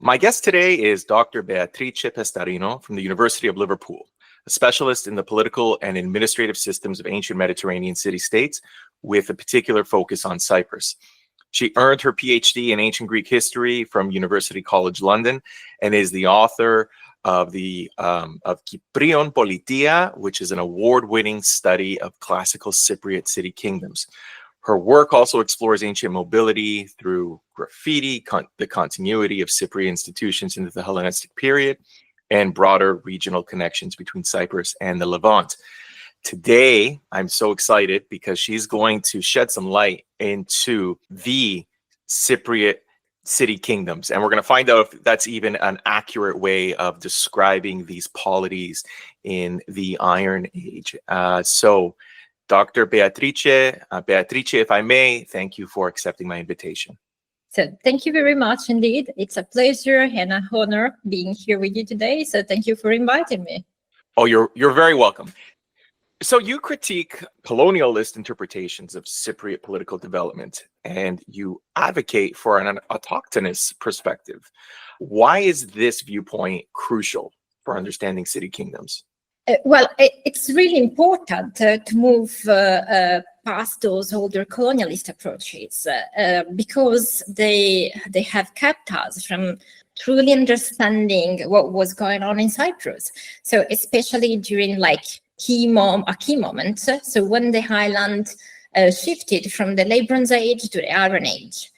My guest today is Dr. Beatrice Pestarino from the University of Liverpool, a specialist in the political and administrative systems of ancient Mediterranean city-states with a particular focus on Cyprus. She earned her PhD in ancient Greek history from University College London and is the author of Kypriōn Politeia, which is an award-winning study of classical Cypriot city-kingdoms. Her work also explores ancient mobility through graffiti, the continuity of Cypriot institutions into the Hellenistic period, and broader regional connections between Cyprus and the Levant. Today, I'm so excited because she's going to shed some light into the Cypriot city-kingdoms. And we're going to find out if that's even an accurate way of describing these polities in the Iron Age. Dr. Beatrice, if I may, thank you for accepting my invitation. So thank you very much indeed. It's a pleasure and an honor being here with you today. So thank you for inviting me. Oh, you're very welcome. So you critique colonialist interpretations of Cypriot political development, and you advocate for an autochthonous perspective. Why is this viewpoint crucial for understanding city kingdoms? Well, it's really important to move past those older colonialist approaches because they have kept us from truly understanding what was going on in Cyprus. So especially during a key moment. So when the highland shifted from the Late Bronze Age to the Iron Age.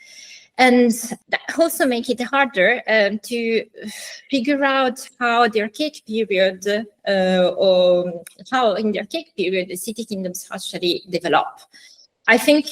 And that also make it harder to figure out how the archaic period or how in the archaic period the city kingdoms actually develop. I think,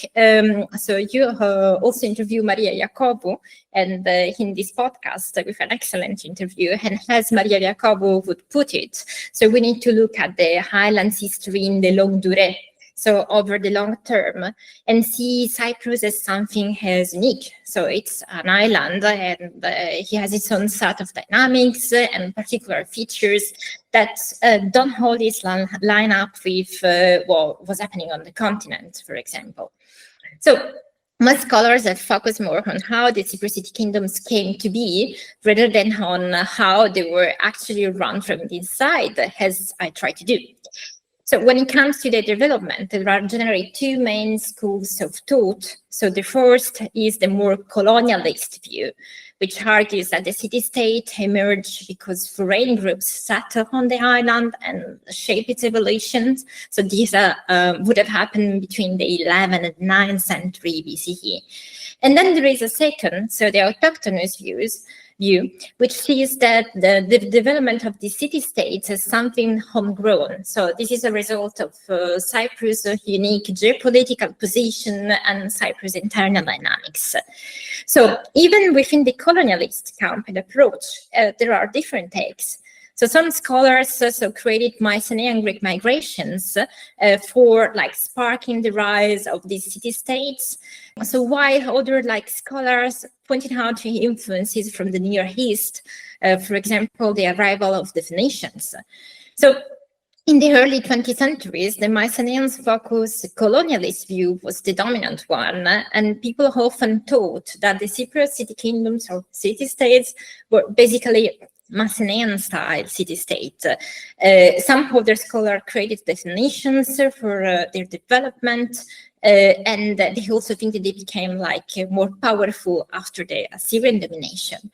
so you also interview Maria Iacobu, and in this podcast with an excellent interview, and as Maria Iacobu would put it, so we need to look at the highlands history in the longue durée, so over the long term, and see Cyprus as something as unique. So it's an island, and it has its own set of dynamics and particular features that don't always line up with what was happening on the continent, for example. So most scholars have focused more on how the Cypriot city kingdoms came to be, rather than on how they were actually run from the inside, as I try to do. So when it comes to the development, there are generally two main schools of thought. So the first is the more colonialist view, which argues that the city-state emerged because foreign groups settled on the island and shaped its evolution. So these would have happened between the 11th and 9th century BCE. And then there is a second, so the autochthonous view, which sees that the development of the city-states as something homegrown. So this is a result of Cyprus' unique geopolitical position and Cyprus' internal dynamics. So even within the colonialist camp and approach, there are different takes. So some scholars created Mycenaean Greek migrations for sparking the rise of these city-states. So while other scholars pointed out to influences from the Near East, for example, the arrival of the Phoenicians. So in the early 20th centuries, the Mycenaeans' focus colonialist view was the dominant one, and people often thought that the Cypriot city kingdoms or city-states were basically Mycenaean-style city-state. Some other scholars created definitions for their development, and they also think that they became more powerful after the Assyrian domination.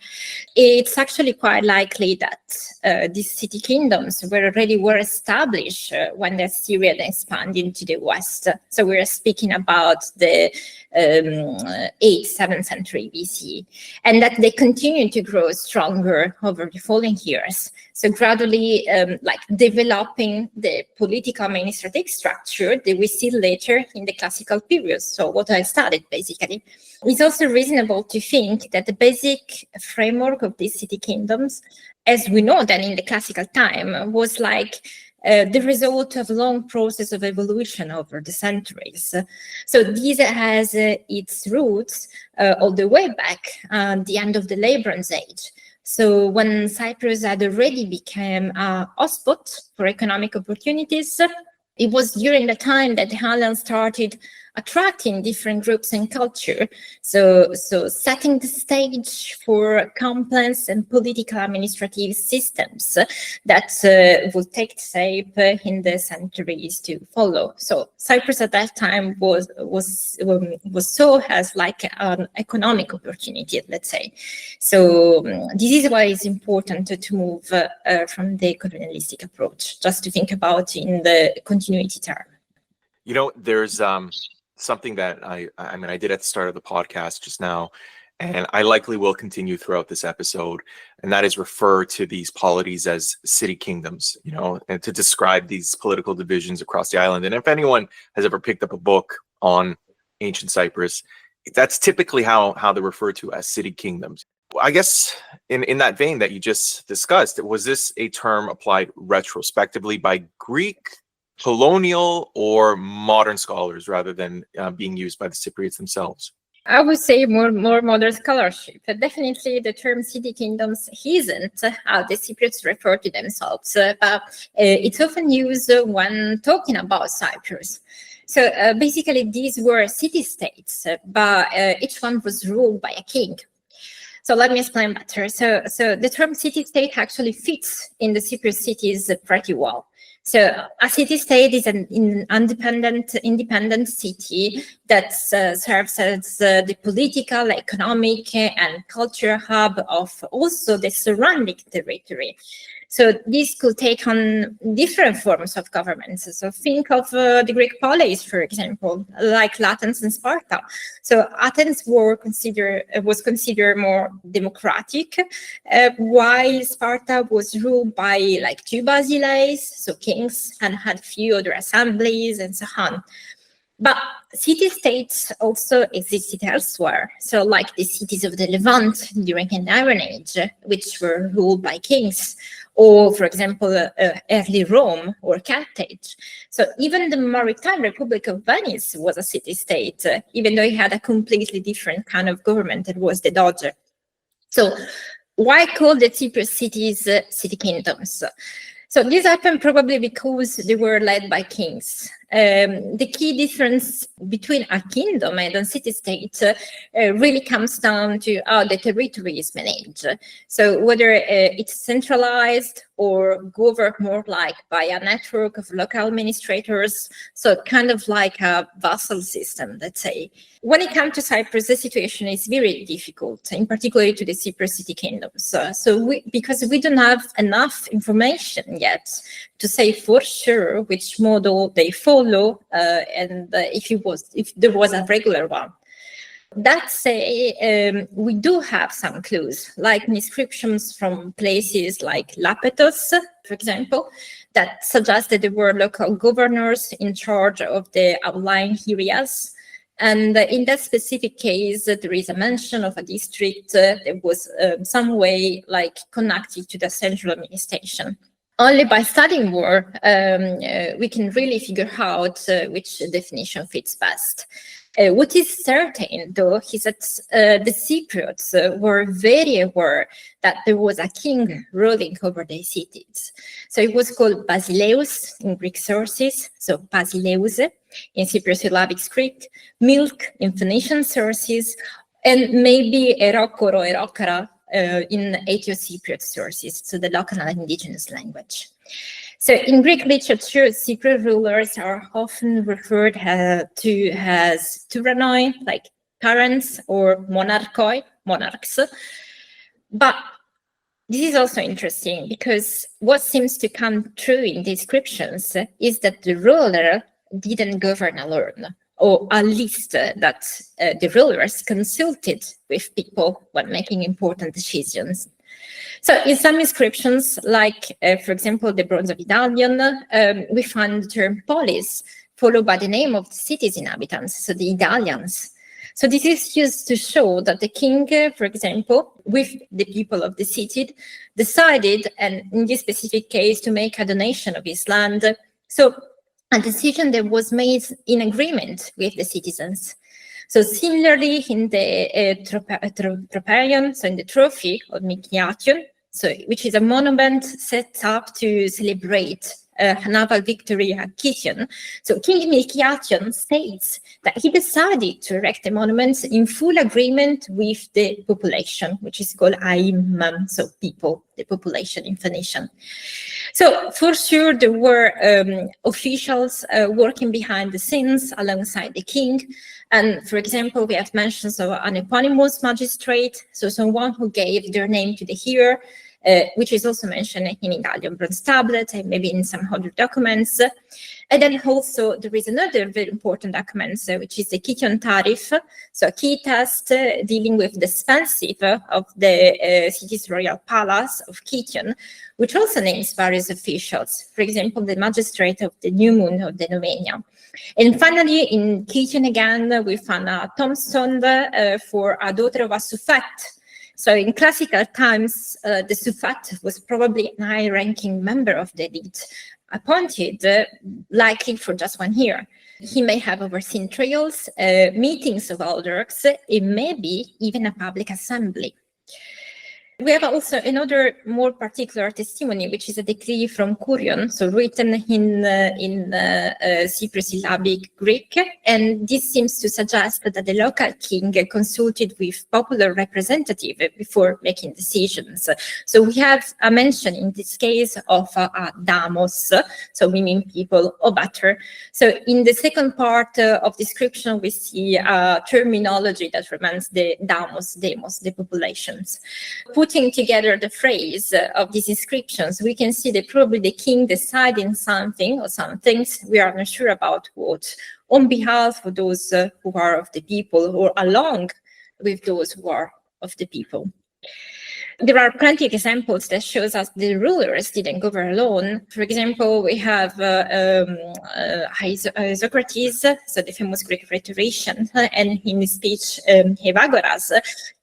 It's actually quite likely that these city kingdoms were already established when the Assyrian expanded into the west. So we're speaking about the 8th, 7th century BC, and that they continue to grow stronger over the following years. So gradually developing the political administrative structure that we see later in the classical period. So what I studied basically. It's also reasonable to think that the basic framework of these city kingdoms, as we know that in the classical time, was the result of a long process of evolution over the centuries. So this has its roots all the way back at the end of the Late Bronze Age. So when Cyprus had already become a hotspot for economic opportunities, it was during the time that the island started attracting different groups and culture. So setting the stage for complex and political administrative systems that will take shape in the centuries to follow. So Cyprus at that time was saw as like an economic opportunity, let's say. So this is why it's important to move from the colonialistic approach, just to think about in the continuity term. You know, there's something that I did at the start of the podcast just now, and I likely will continue throughout this episode, and that is refer to these polities as city-kingdoms, you know, and to describe these political divisions across the island. And if anyone has ever picked up a book on ancient Cyprus, that's typically how they're referred to as city-kingdoms. I guess in that vein that you just discussed, was this a term applied retrospectively by Greek, colonial, or modern scholars rather than being used by the Cypriots themselves? I would say more modern scholarship. But definitely the term city-kingdoms isn't how the Cypriots refer to themselves, but it's often used when talking about Cyprus. So basically these were city-states, but each one was ruled by a king. So let me explain better. So the term city-state actually fits in the Cypriot cities pretty well. So a city-state is an independent city that serves as the political, economic, and cultural hub of also the surrounding territory. So this could take on different forms of government. So think of the Greek polities, for example, like Athens and Sparta. So Athens was considered more democratic, while Sparta was ruled by like 2 basileus, so kings, and had few other assemblies and so on. But city-states also existed elsewhere. So like the cities of the Levant during an Iron Age, which were ruled by kings, or for example, early Rome or Carthage. So even the Maritime Republic of Venice was a city-state, even though it had a completely different kind of government that was the Doge. So why call the Cypriot cities city-kingdoms? So this happened probably because they were led by kings. The key difference between a kingdom and a city-state really comes down to how the territory is managed. So whether it's centralized or governed more like by a network of local administrators, so kind of like a vassal system, let's say. When it comes to Cyprus, the situation is very difficult, in particular to the Cypriot city-kingdoms. Because we don't have enough information yet to say for sure which model they follow, and if there was a regular one. That say, we do have some clues, like inscriptions from places like Lapetos, for example, that suggest that there were local governors in charge of the outlying areas. And in that specific case, there is a mention of a district that was some way like connected to the central administration. Only by studying more, we can really figure out which definition fits best. What is certain, though, is that the Cypriots were very aware that there was a king ruling over their cities. So it was called basileus in Greek sources, so basileus in Cypriot-Syllabic script, milk in Phoenician sources, and maybe erokoro, erokara in Ethio-Cypriot sources, so the local and indigenous language. So in Greek literature, Cypriot rulers are often referred to as tyranoi, like tyrants, or monarchoi, monarchs. But this is also interesting because what seems to come true in descriptions is that the ruler didn't govern alone, or at least that the rulers consulted with people when making important decisions. So in some inscriptions, like, for example, the bronze of Idalion, we find the term polis, followed by the name of the city's inhabitants, so the Idalians. So this is used to show that the king, for example, with the people of the city, decided, and in this specific case, to make a donation of his land. So a decision that was made in agreement with the citizens. So similarly in the Troparion, so in the trophy of Kition, so which is a monument set up to celebrate naval victory at Kition. So King Kition states that he decided to erect a monument in full agreement with the population, which is called Aim, so people, the population in Phoenician. So for sure, there were officials working behind the scenes alongside the king. And for example, we have mentions of an eponymous magistrate, so someone who gave their name to the hearer, which is also mentioned in Idalion Tablet and maybe in some other documents. And then also there is another very important document, which is the Kition tariff, so a key test dealing with the expensive of the city's royal palace of Kition, which also names various officials, for example, the magistrate of the new moon of the Novenia. And finally, in Kition again, we found a tombstone for a daughter of a suffect. So in classical times, the suffect was probably an high-ranking member of the elite, appointed likely for just 1 year. He may have overseen trials, meetings of elders, and maybe even a public assembly. We have also another more particular testimony, which is a decree from Kypriōn, so written in Cyprus syllabic Greek, and this seems to suggest that the local king consulted with popular representative before making decisions. So we have a mention in this case of a damos, so meaning people or better. So in the second part of description, we see a terminology that reminds the damos, the populations. Putting together the phrase of these inscriptions, we can see that probably the king deciding something or some things, we are not sure about what, on behalf of those who are of the people or along with those who are of the people. There are plenty of examples that shows us the rulers didn't govern alone. For example, we have Socrates, so the famous Greek rhetorician, and in his speech, Evagoras,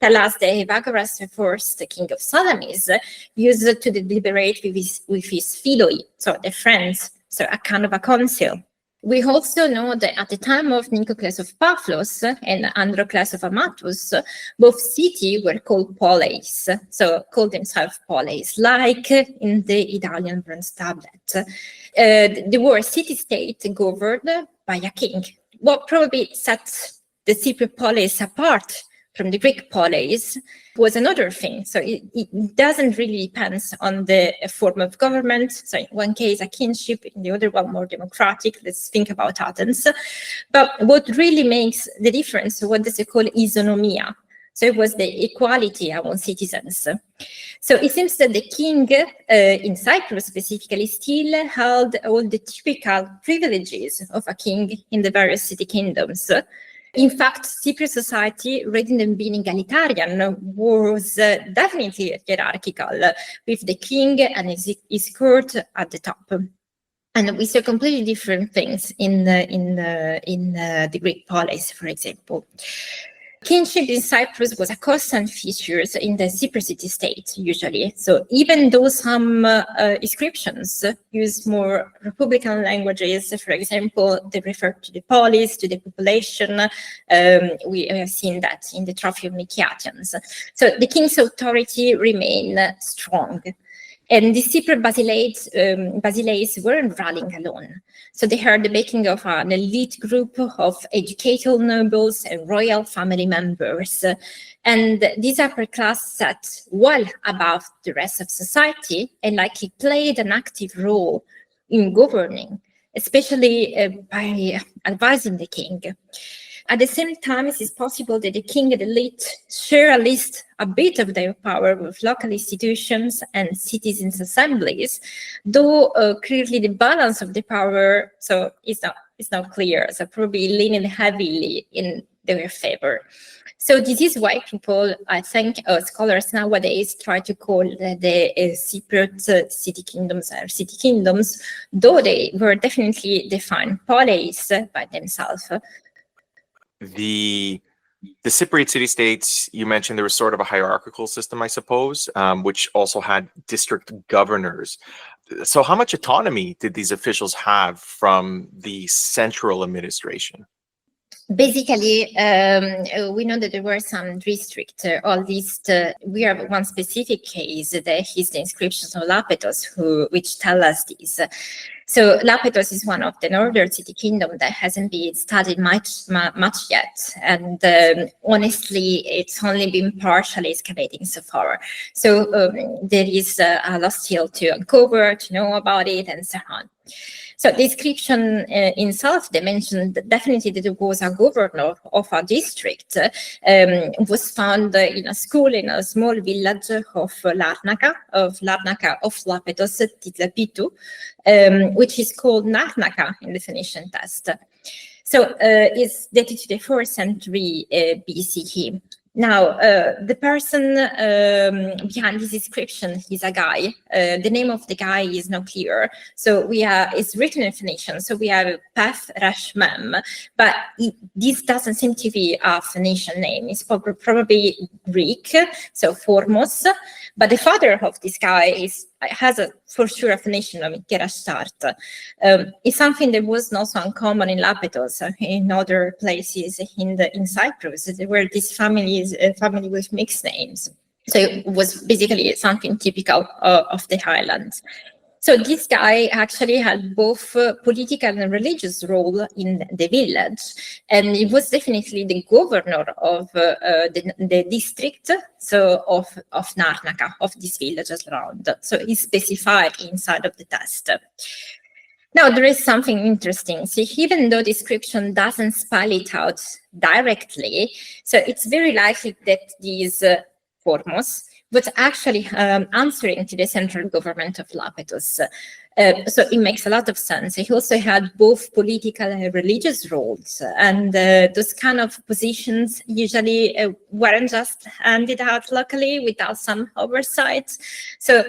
tell us that Evagoras, the first king of Salamis, used to deliberate with his philoi, so the friends, so a kind of a council. We also know that at the time of Nicocles of Paphos and Androcles of Amathus, both cities were called polis, so called themselves polis, like in the Idalion Tablet. They were a city-state governed by a king. What probably sets the Cypriot polis apart from the Greek polis was another thing. So it doesn't really depend on the form of government. So in one case, a kingship, in the other one, more democratic. Let's think about Athens. But what really makes the difference, what does it call isonomia? So it was the equality among citizens. So it seems that the king in Cyprus specifically still held all the typical privileges of a king in the various city kingdoms. In fact, Cypriot society, rather than being egalitarian, was definitely hierarchical, with the king and his court at the top. And we saw completely different things in the Greek polis, for example. Kingship in Cyprus was a constant feature in the Cypriot city-state, usually. So even though some inscriptions use more republican languages, for example, they refer to the polis, to the population, we have seen that in the Trophy of Nikiatians. So the king's authority remained strong. And the Cypriot basileus weren't rallying alone. So they had the backing of an elite group of educated nobles and royal family members. And this upper class sat well above the rest of society and likely played an active role in governing, especially by advising the king. At the same time, it is possible that the king and elite share at least a bit of their power with local institutions and citizens' assemblies, though clearly the balance of the power is not clear, so probably leaning heavily in their favor. So this is why people, I think, scholars nowadays try to call the Cypriot city kingdoms or city kingdoms, though they were definitely defined polis by themselves. The Cypriot city-states, you mentioned there was sort of a hierarchical system, I suppose, which also had district governors. So how much autonomy did these officials have from the central administration? Basically, we know that there were some districts, or at least we have one specific case that is the inscriptions of Lapetos, which tell us this. So Lapithos is one of the northern city kingdom that hasn't been studied much yet, and honestly, it's only been partially excavating so far. So there is a lot still to uncover, to know about it, and so on. So the inscription in South, they mentioned definitely that it was a governor of a district, was found in a school in a small village of Larnaca of Lapithos Titlapitu, which is called Narnaca in the Phoenician text. So it's dated to the 4th century BCE. Now, the person behind this inscription is a guy. The name of the guy is not clear. So it's written in Phoenician. So we have Peth Resh Mem, but this doesn't seem to be a Phoenician name. It's probably Greek, so Formos. But the father of this guy has for sure a Phoenician name, Kerastart. It's something that was not so uncommon in Lapithos, in other places in Cyprus. There were these family with mixed names. So it was basically something typical of the highlands. So this guy actually had both political and religious role in the village, and he was definitely the governor of the district, so of Narnaca, of these villages around. So he's specified inside of the text. Now, there is something interesting. So even though the description doesn't spell it out directly, so it's very likely that these Formos was actually answering to the central government of Lapithos. So it makes a lot of sense. He also had both political and religious roles, and those kind of positions usually weren't just handed out locally without some oversight. So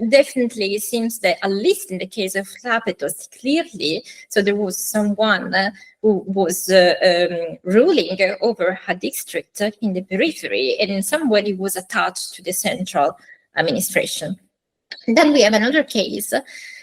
definitely it seems that, at least in the case of Lapithos, clearly, so there was someone who was ruling over a district in the periphery, and in some way it was attached to the central administration. Then we have another case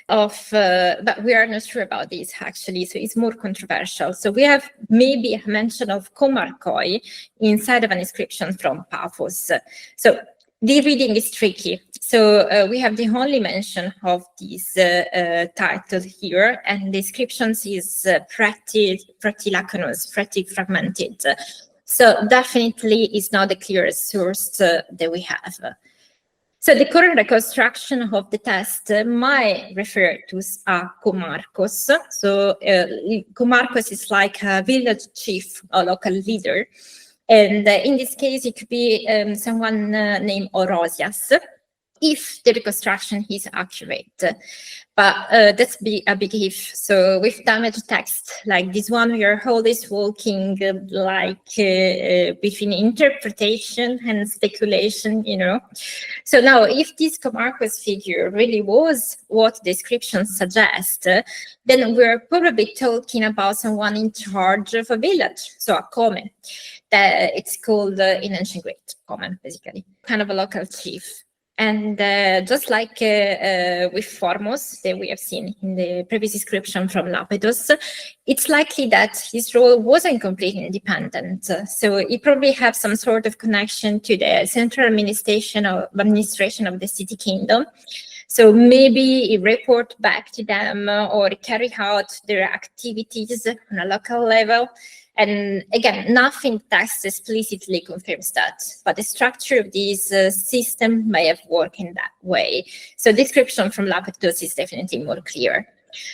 but we are not sure about this actually, so it's more controversial. So we have maybe a mention of komarkoi inside of an inscription from Paphos. So the reading is tricky. So we have the only mention of this title here, and the inscriptions is pretty lacunous, pretty fragmented. So definitely it's not the clearest source that we have. So the current reconstruction of the text might refer to a komarkos. So komarkos is like a village chief or local leader. And in this case, it could be someone named Orosias, if the reconstruction is accurate. But that's a big if. So with damaged text like this one, we are always walking between interpretation and speculation, you know. So now, if this komarkos figure really was what the description suggests, then we're probably talking about someone in charge of a village, so a kome. It's called in ancient Greek, kome, basically, kind of a local chief. And just like with Formos that we have seen in the previous description from Lapithos, it's likely that his role wasn't completely independent. So he probably had some sort of connection to the central administration of the city kingdom. So maybe he report back to them or carry out their activities on a local level. And again, nothing text explicitly confirms that, but the structure of this system may have worked in that way. So description from Lapithos is definitely more clear.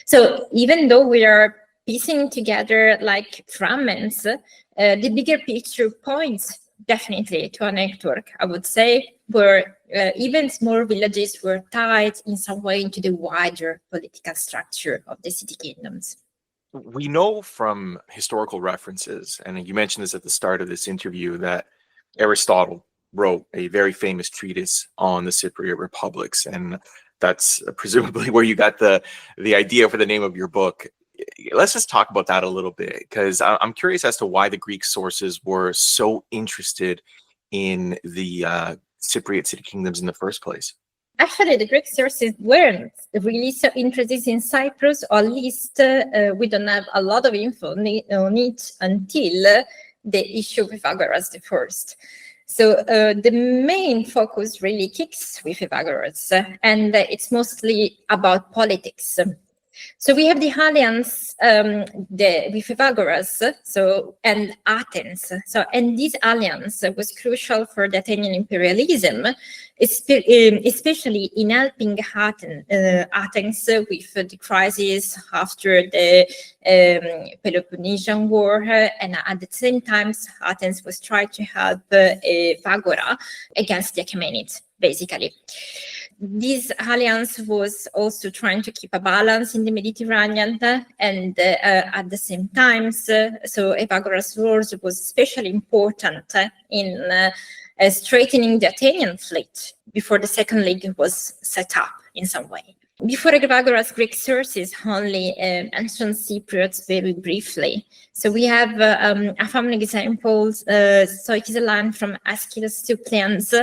So even though we are piecing together like fragments, the bigger picture points definitely to a network, I would say, where even small villages were tied in some way into the wider political structure of the city kingdoms. We know from historical references, and you mentioned this at the start of this interview, that Aristotle wrote a very famous treatise on the Cypriot republics, and that's presumably where you got the idea for the name of your book. Let's just talk about that a little bit, because I'm curious as to why the Greek sources were so interested in the Cypriot city kingdoms in the first place. Actually, the Greek sources weren't really so interested in Cyprus, or at least we don't have a lot of info on it until the issue with Pythagoras the first. So the main focus really kicks with Pythagoras, and it's mostly about politics. So we have the alliance with Pythagoras, and Athens. And this alliance was crucial for the Athenian imperialism, especially in helping Athens with the crisis after the Peloponnesian War, and at the same time, Athens was trying to help Pythagoras against the Achaemenids, basically. This alliance was also trying to keep a balance in the Mediterranean, and at the same time, so Pythagoras' role was especially important in strengthening the Athenian fleet before the Second League was set up in some way. Before Pythagoras, Greek sources only mention Cypriots very briefly. So we have a family example. So it is a line from Aeschylus to Cleanthes,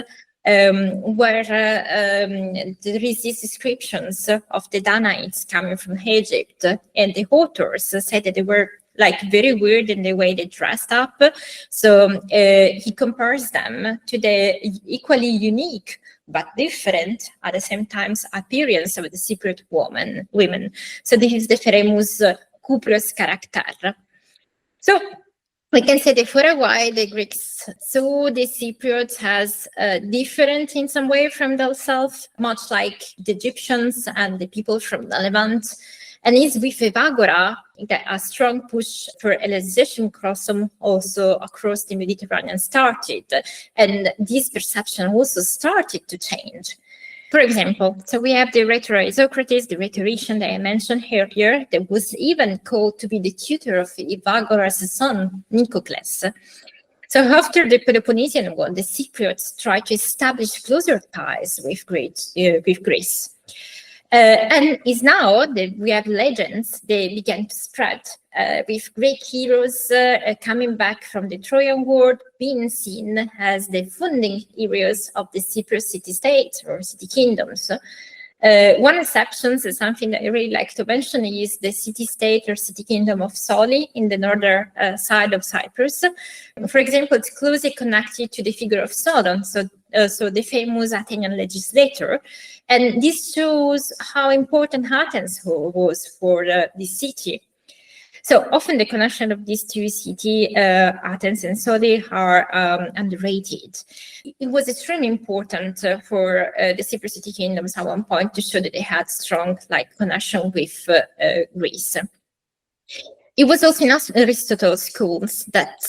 where there is these descriptions of the Danaans coming from Egypt, and the authors said that they were like very weird in the way they dressed up. So he compares them to the equally unique but different at the same time appearance of the Cypriot women. So this is the famous Kyprios character. So we can say that for a while the Greeks saw the Cypriots as different in some way from themselves, much like the Egyptians and the people from the Levant. And it's with Pythagoras that a strong push for Hellenization also across the Mediterranean started. And this perception also started to change. For example, so we have the rhetoric Socrates, the rhetorician that I mentioned earlier, that was even called to be the tutor of Pythagoras' son, Nicocles. So after the Peloponnesian War, the Cypriots tried to establish closer ties with Greece. And is now that we have legends, they began to spread with Greek heroes coming back from the Trojan War being seen as the founding heroes of the Cyprus city-state or city-kingdoms. One exception is something that I really like to mention is the city-state or city-kingdom of Soli in the northern side of Cyprus. For example, it's closely connected to the figure of Solon, so the famous Athenian legislator. And this shows how important Athens was for the city. So often the connection of these two cities, Athens and Soli, are underrated. It was extremely important for the Cyprus city-kingdoms at one point to show that they had strong connection with Greece. It was also in Aristotle's schools that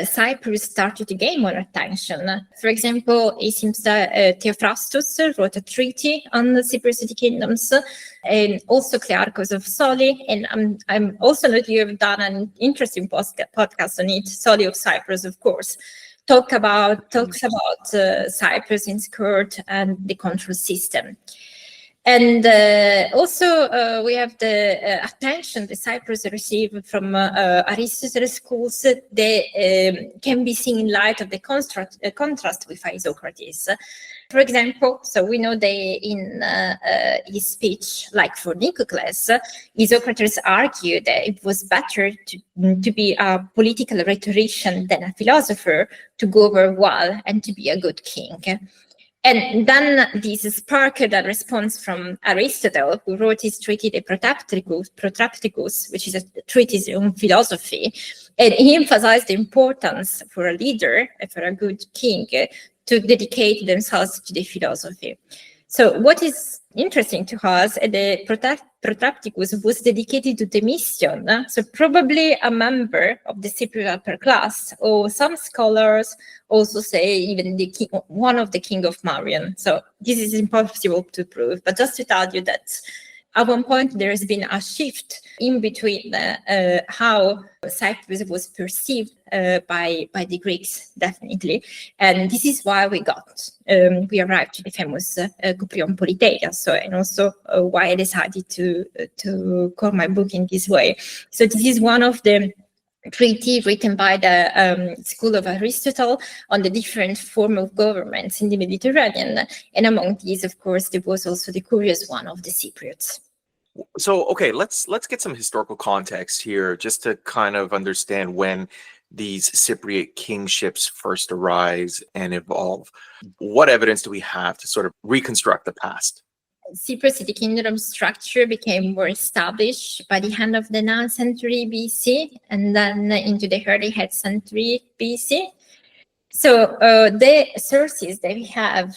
Cyprus started to gain more attention. For example, it seems that Theophrastus wrote a treaty on the Cyprus city-kingdoms, and also Clearchus of Soli. And I'm also know that you have done an interesting podcast on it, Soli of Cyprus, of course. Talks about Cyprus in court and the control system. And also we have the attention the Cyprus received from Aristotle's schools that can be seen in light of the contrast with Isocrates. For example, so we know that in his speech, like for Nicocles, Isocrates argued that it was better to be a political rhetorician than a philosopher, to govern well and to be a good king. And then this sparked a response from Aristotle, who wrote his treatise De Protracticus, which is a treatise on philosophy. And he emphasized the importance for a leader, for a good king, to dedicate themselves to the philosophy. So what is interesting to us, the Protracticus was dedicated to the Mission, so probably a member of the Cypriot upper class, or some scholars also say even one of the king of Marion. So this is impossible to prove, but just to tell you that at one point there has been a shift in between how Cyprus was perceived by the Greeks, definitely, and this is why we arrived to the famous Kypriōn Politeia. So, and also why I decided to call my book in this way. So this is one of the treaty written by the school of Aristotle on the different form of governments in the Mediterranean, and among these, of course, there was also the curious one of the Cypriots. So, okay, let's get some historical context here, just to kind of understand when these Cypriot kingships first arise and evolve. What evidence do we have to sort of reconstruct the past? Cyprus city-kingdom structure became more established by the end of the 9th century BC and then into the early 8th century BC. So the sources that we have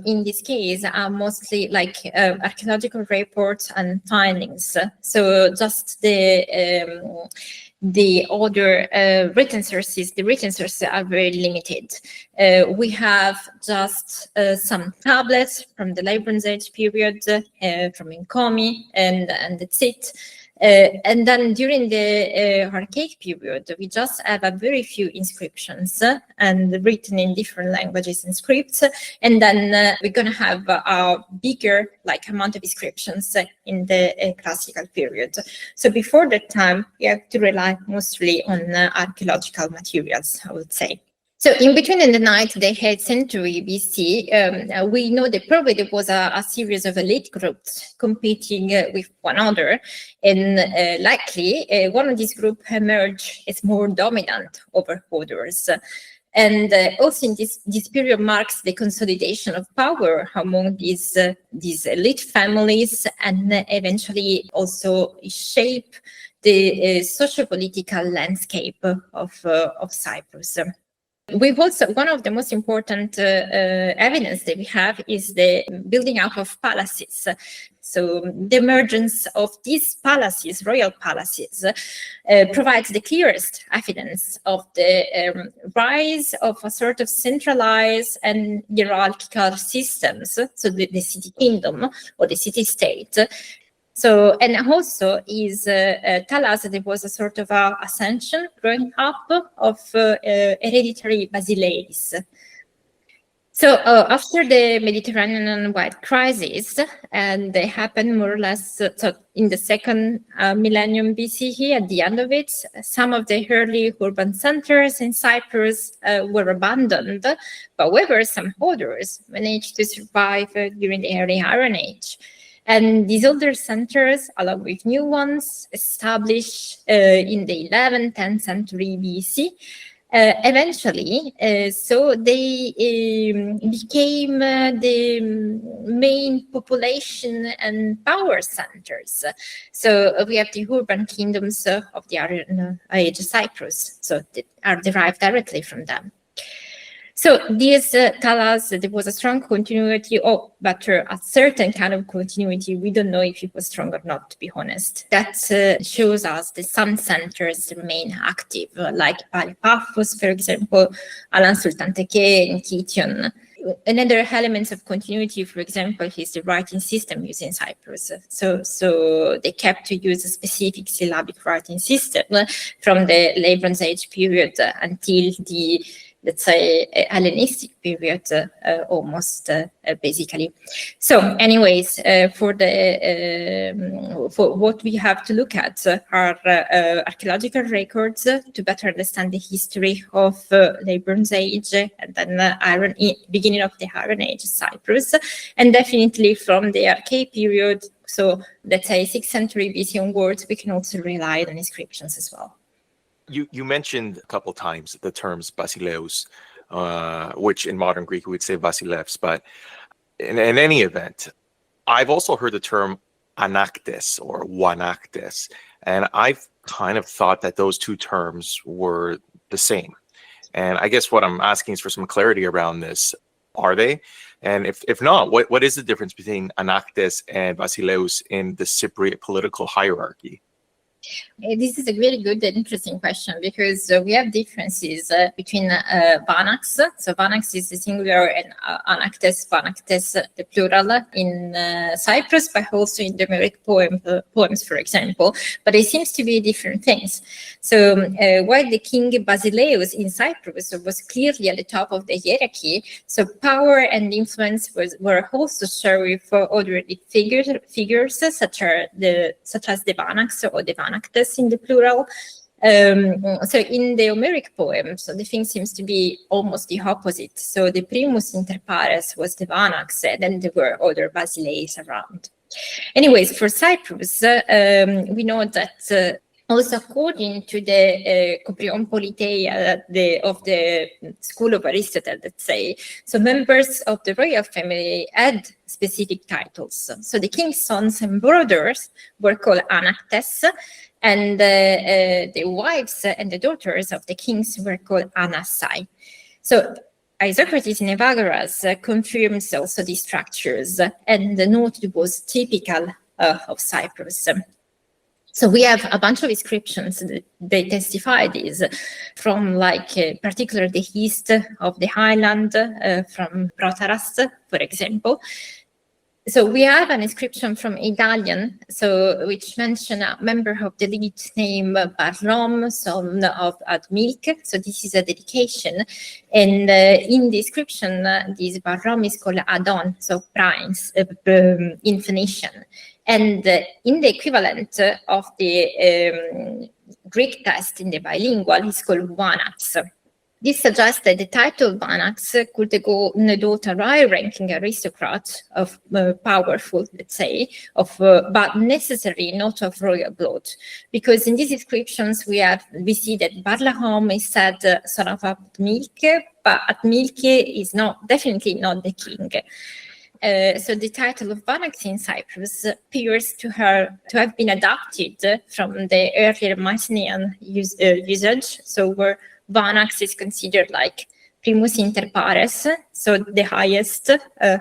in this case are mostly like archaeological reports and findings. So just the other written sources, are very limited. We have just some tablets from the Bronze Age period, from Nkomi, and that's it. And then during the Archaic period, we just have a very few inscriptions and written in different languages and scripts. And then we're going to have a bigger amount of inscriptions in the Classical period. So before that time, we have to rely mostly on archaeological materials, I would say. So in between the 9th and the 8th century BC, we know that probably there was a series of elite groups competing with one another, and likely one of these groups emerged as more dominant over others. And also in this period marks the consolidation of power among these elite families, and eventually also shape the socio-political landscape of Cyprus. We've also, one of the most important evidence that we have is the building up of palaces. So the emergence of these palaces, royal palaces, provides the clearest evidence of the rise of a sort of centralized and hierarchical systems, so the city kingdom or the city state. So, and also is tell us that there was a sort of ascension growing up of hereditary basileus. So after the Mediterranean White Crisis, and they happened more or less so in the second millennium BCE, at the end of it, some of the early urban centers in Cyprus were abandoned. However, some others managed to survive during the early Iron Age. And these older centers, along with new ones, established in the 11th, 10th century BC, eventually, so they became the main population and power centers. So we have the urban kingdoms of the Iron Age Cyprus, so they are derived directly from them. So these tell us that there was a strong continuity, or better, a certain kind of continuity. We don't know if it was strong or not, to be honest. That shows us that some centers remain active, like Paphos, for example, Alan Sultan Teke and Kition. Another element of continuity, for example, is the writing system used in Cyprus. So they kept to use a specific syllabic writing system from the late Bronze Age period until the, let's say, Hellenistic period, almost basically. So, anyways, for what we have to look at are archaeological records to better understand the history of the Bronze Age and then beginning of the Iron Age Cyprus, and definitely from the Archaic period. So, let's say 6th century BC onwards, we can also rely on inscriptions as well. You mentioned a couple times the terms basileus, which in modern Greek we would say basileus, but in any event, I've also heard the term anax or wanax, and I've kind of thought that those two terms were the same. And I guess what I'm asking is for some clarity around this. Are they? And if not, what is the difference between anax and basileus in the Cypriot political hierarchy? This is a very good and interesting question, because we have differences between Vanax. So Vanax is the singular, and Anactes, the plural in Cyprus, but also in the Homeric poems, for example. But it seems to be different things. So while the king Basileus in Cyprus was clearly at the top of the hierarchy, so power and influence were also shared for other figures such as the Vanax or the Vanactes in the plural. So in the Homeric poems, the thing seems to be almost the opposite. So the primus inter pares was the Vanax, and then there were other basileus around. Anyways, for Cyprus, we know that Also, according to the Kypriōn Politeia of the school of Aristotle, let's say, so members of the royal family had specific titles. So the king's sons and brothers were called anax, and the wives and the daughters of the kings were called anaxai. So Isocrates in Evagras confirms also these structures, and the note was typical of Cyprus. So we have a bunch of inscriptions that they testify this from, like, particularly the east of the highland, from Protaras, for example. So we have an inscription from Idalion, so which mention a member of the elite named Barrom, son of Admilk. So this is a dedication, and in the inscription, this Barrom is called Adon, so prince in Phoenician. And in the equivalent of the Greek text in the bilingual is called anax. This suggests that the title anax could denote a high-ranking aristocrat of powerful, let's say, but necessarily not of royal blood, because in these inscriptions we see that Barlaam is said son of Admilk, but Admilk is definitely not the king. So the title of anax in Cyprus appears to have been adapted from the earlier Mycenaean usage, so where anax is considered like primus inter pares, so the highest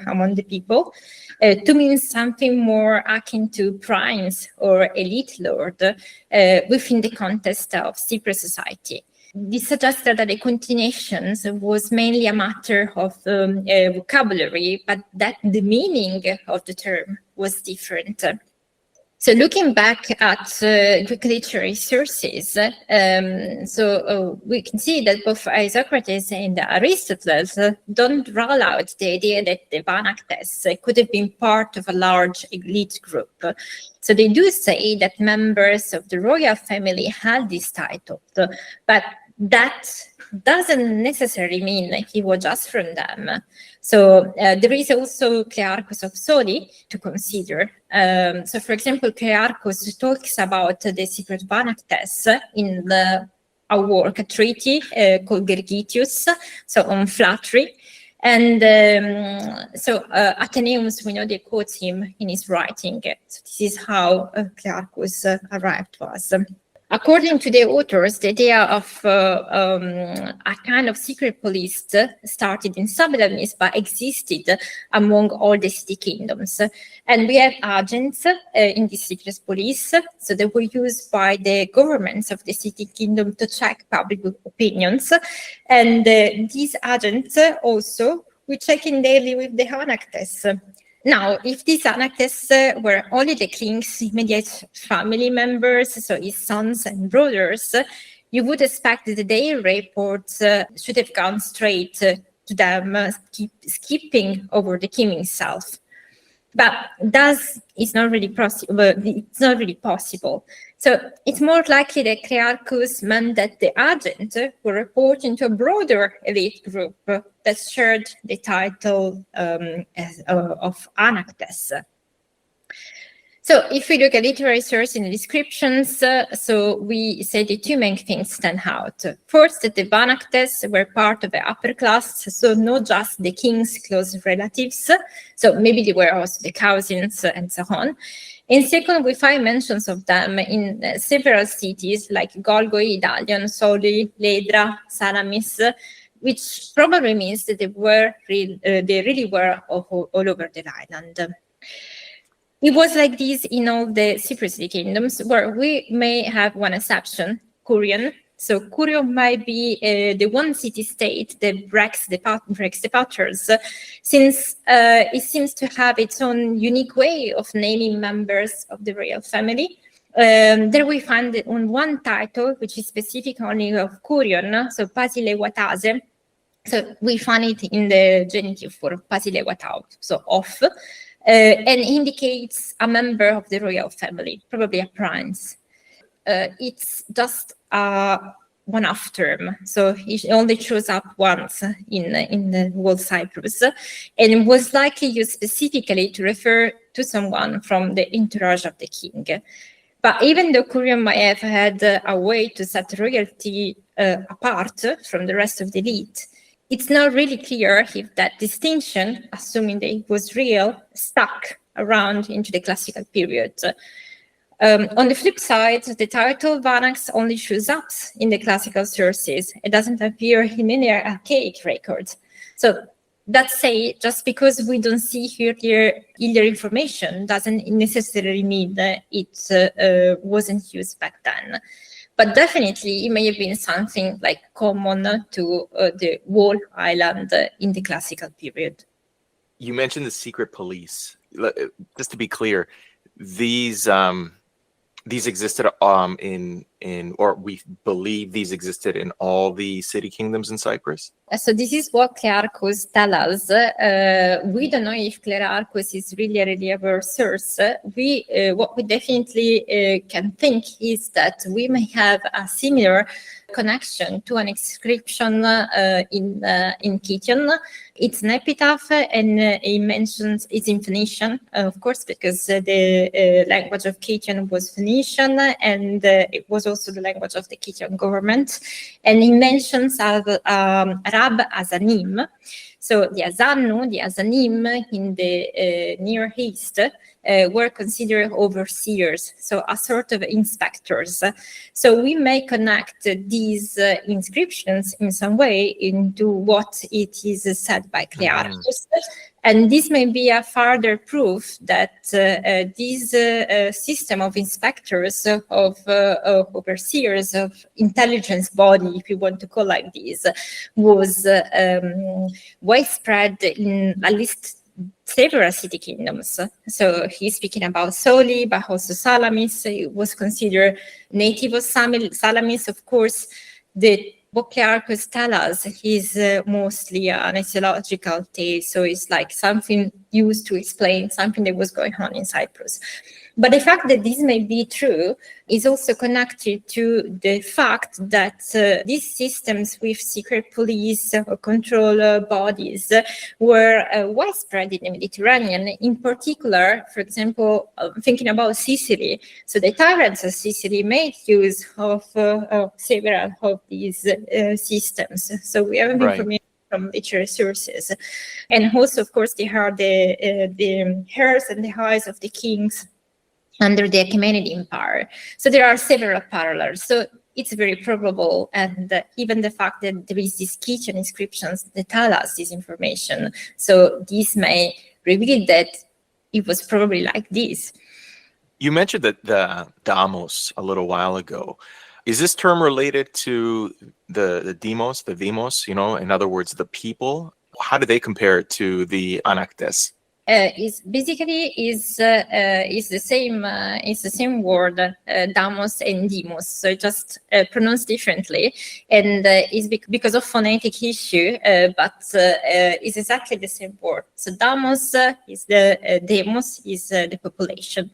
among the people, to mean something more akin to prince or elite lord within the context of Cyprus society. This suggested that the continuations was mainly a matter of vocabulary, but that the meaning of the term was different. So looking back at Greek literary sources, we can see that both Isocrates and Aristotle don't rule out the idea that the Vanactes could have been part of a large elite group. So they do say that members of the royal family had this title, but that doesn't necessarily mean he was just from them. So there is also Klearchos of Soli to consider. So for example, Klearchos talks about the Cypriot Vanactes in a work, a treaty called Gergitius, so on flattery. And Athenaeus, we know they quote him in his writing. So this is how Klearchos arrived to us. According to the authors, the idea of a kind of secret police started in Sabellinis, but existed among all the city kingdoms. And we have agents in the secret police, so they were used by the governments of the city kingdom to check public opinions. And these agents also were checking daily with the Anactes. Now, if these Anactes were only the king's immediate family members, so his sons and brothers, you would expect that their reports should have gone straight to them, skipping over the king himself. But it's not really possible. So it's more likely that Klearchos meant that the agent were reporting to a broader elite group that shared the title of Anactes. So if we look at literary sources in the descriptions, so we say the two main things stand out. First, that the Vanactes were part of the upper class, so not just the king's close relatives, so maybe they were also the cousins and so on. And second, we find mentions of them in several cities like Golgoi, Idalion, Soli, Ledra, Salamis, which probably means that they really were all over the island. It was like this in all the Cypriot city-kingdoms, where we may have one exception, Kypriōn. So Kypriōn might be the one city-state that breaks the patterns, since it seems to have its own unique way of naming members of the royal family. There we find on one title, which is specific only of Kypriōn, so basileus. So we find it in the genitive form, basileus, so of. And indicates a member of the royal family, probably a prince. It's just one off term, so it only shows up once in the whole Cyprus, and it was likely used specifically to refer to someone from the entourage of the king. But even though Kypriōn might have had a way to set royalty apart from the rest of the elite, it's not really clear if that distinction, assuming that it was real, stuck around into the classical period. On the flip side, the title of anax only shows up in the classical sources. It doesn't appear in any archaic records. So that say, just because we don't see earlier information doesn't necessarily mean that it wasn't used back then. But definitely, it may have been something like common to the whole island in the classical period. You mentioned the secret police. Just to be clear, these existed or we believe these existed in all the city kingdoms in Cyprus? So this is what Clearchus tells us. We don't know if Clearchus is really a reliable source. What we definitely can think is that we may have a similar connection to an inscription in Kition. It's an epitaph, and it mentions it's in Phoenician, of course, because the language of Kition was Phoenician, and it was also the language of the Kition government. And it mentions Rab Azanim. So the Azanu, the Azanim in the Near East were considered overseers, so a sort of inspectors. So we may connect these inscriptions in some way into what it is said by Clearchus. And this may be a further proof that this system of inspectors, of overseers, of intelligence body, if you want to call like this, was widespread in at least several city kingdoms. So he's speaking about Soli, but also Salamis. It was considered native of Salamis. Of course, what Clearchus tells us is mostly an ideological tale. So it's like something used to explain something that was going on in Cyprus. But the fact that this may be true is also connected to the fact that these systems with secret police or control bodies were widespread in the Mediterranean. In particular, for example, thinking about Sicily. So the tyrants of Sicily made use of several of these systems. So we have information from literary sources. And also, of course, they are the hairs and the eyes of the kings under the Achaemenid Empire. So there are several parallels. So it's very probable, and even the fact that there is these Kition inscriptions that tell us this information. So this may reveal that it was probably like this. You mentioned that the damos a little while ago. Is this term related to the demos, in other words, the people? How do they compare to the anaktes? Is the same word, damos and demos, so just pronounced differently, and is because of phonetic issue, but it's exactly the same word. So damos is the demos is the population.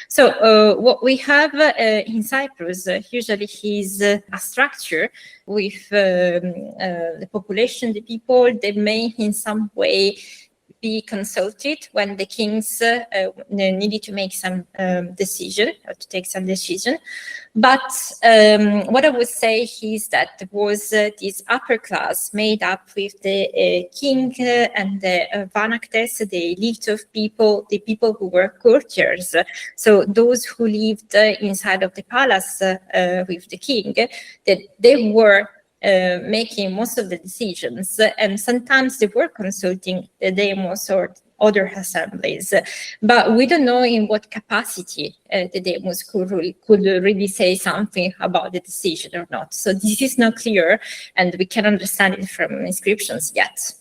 So what we have in Cyprus usually is a structure with the population, the people that may in some way be consulted when the kings needed to make some decision or to take some decision. But what I would say is that there was this upper class made up with the king and the vanactes, the elite of people, the people who were courtiers. So those who lived inside of the palace with the king, that they were making most of the decisions, and sometimes they were consulting the demos or other assemblies, but we don't know in what capacity the demos could really say something about the decision or not. So this is not clear, and we can understand it from inscriptions yet.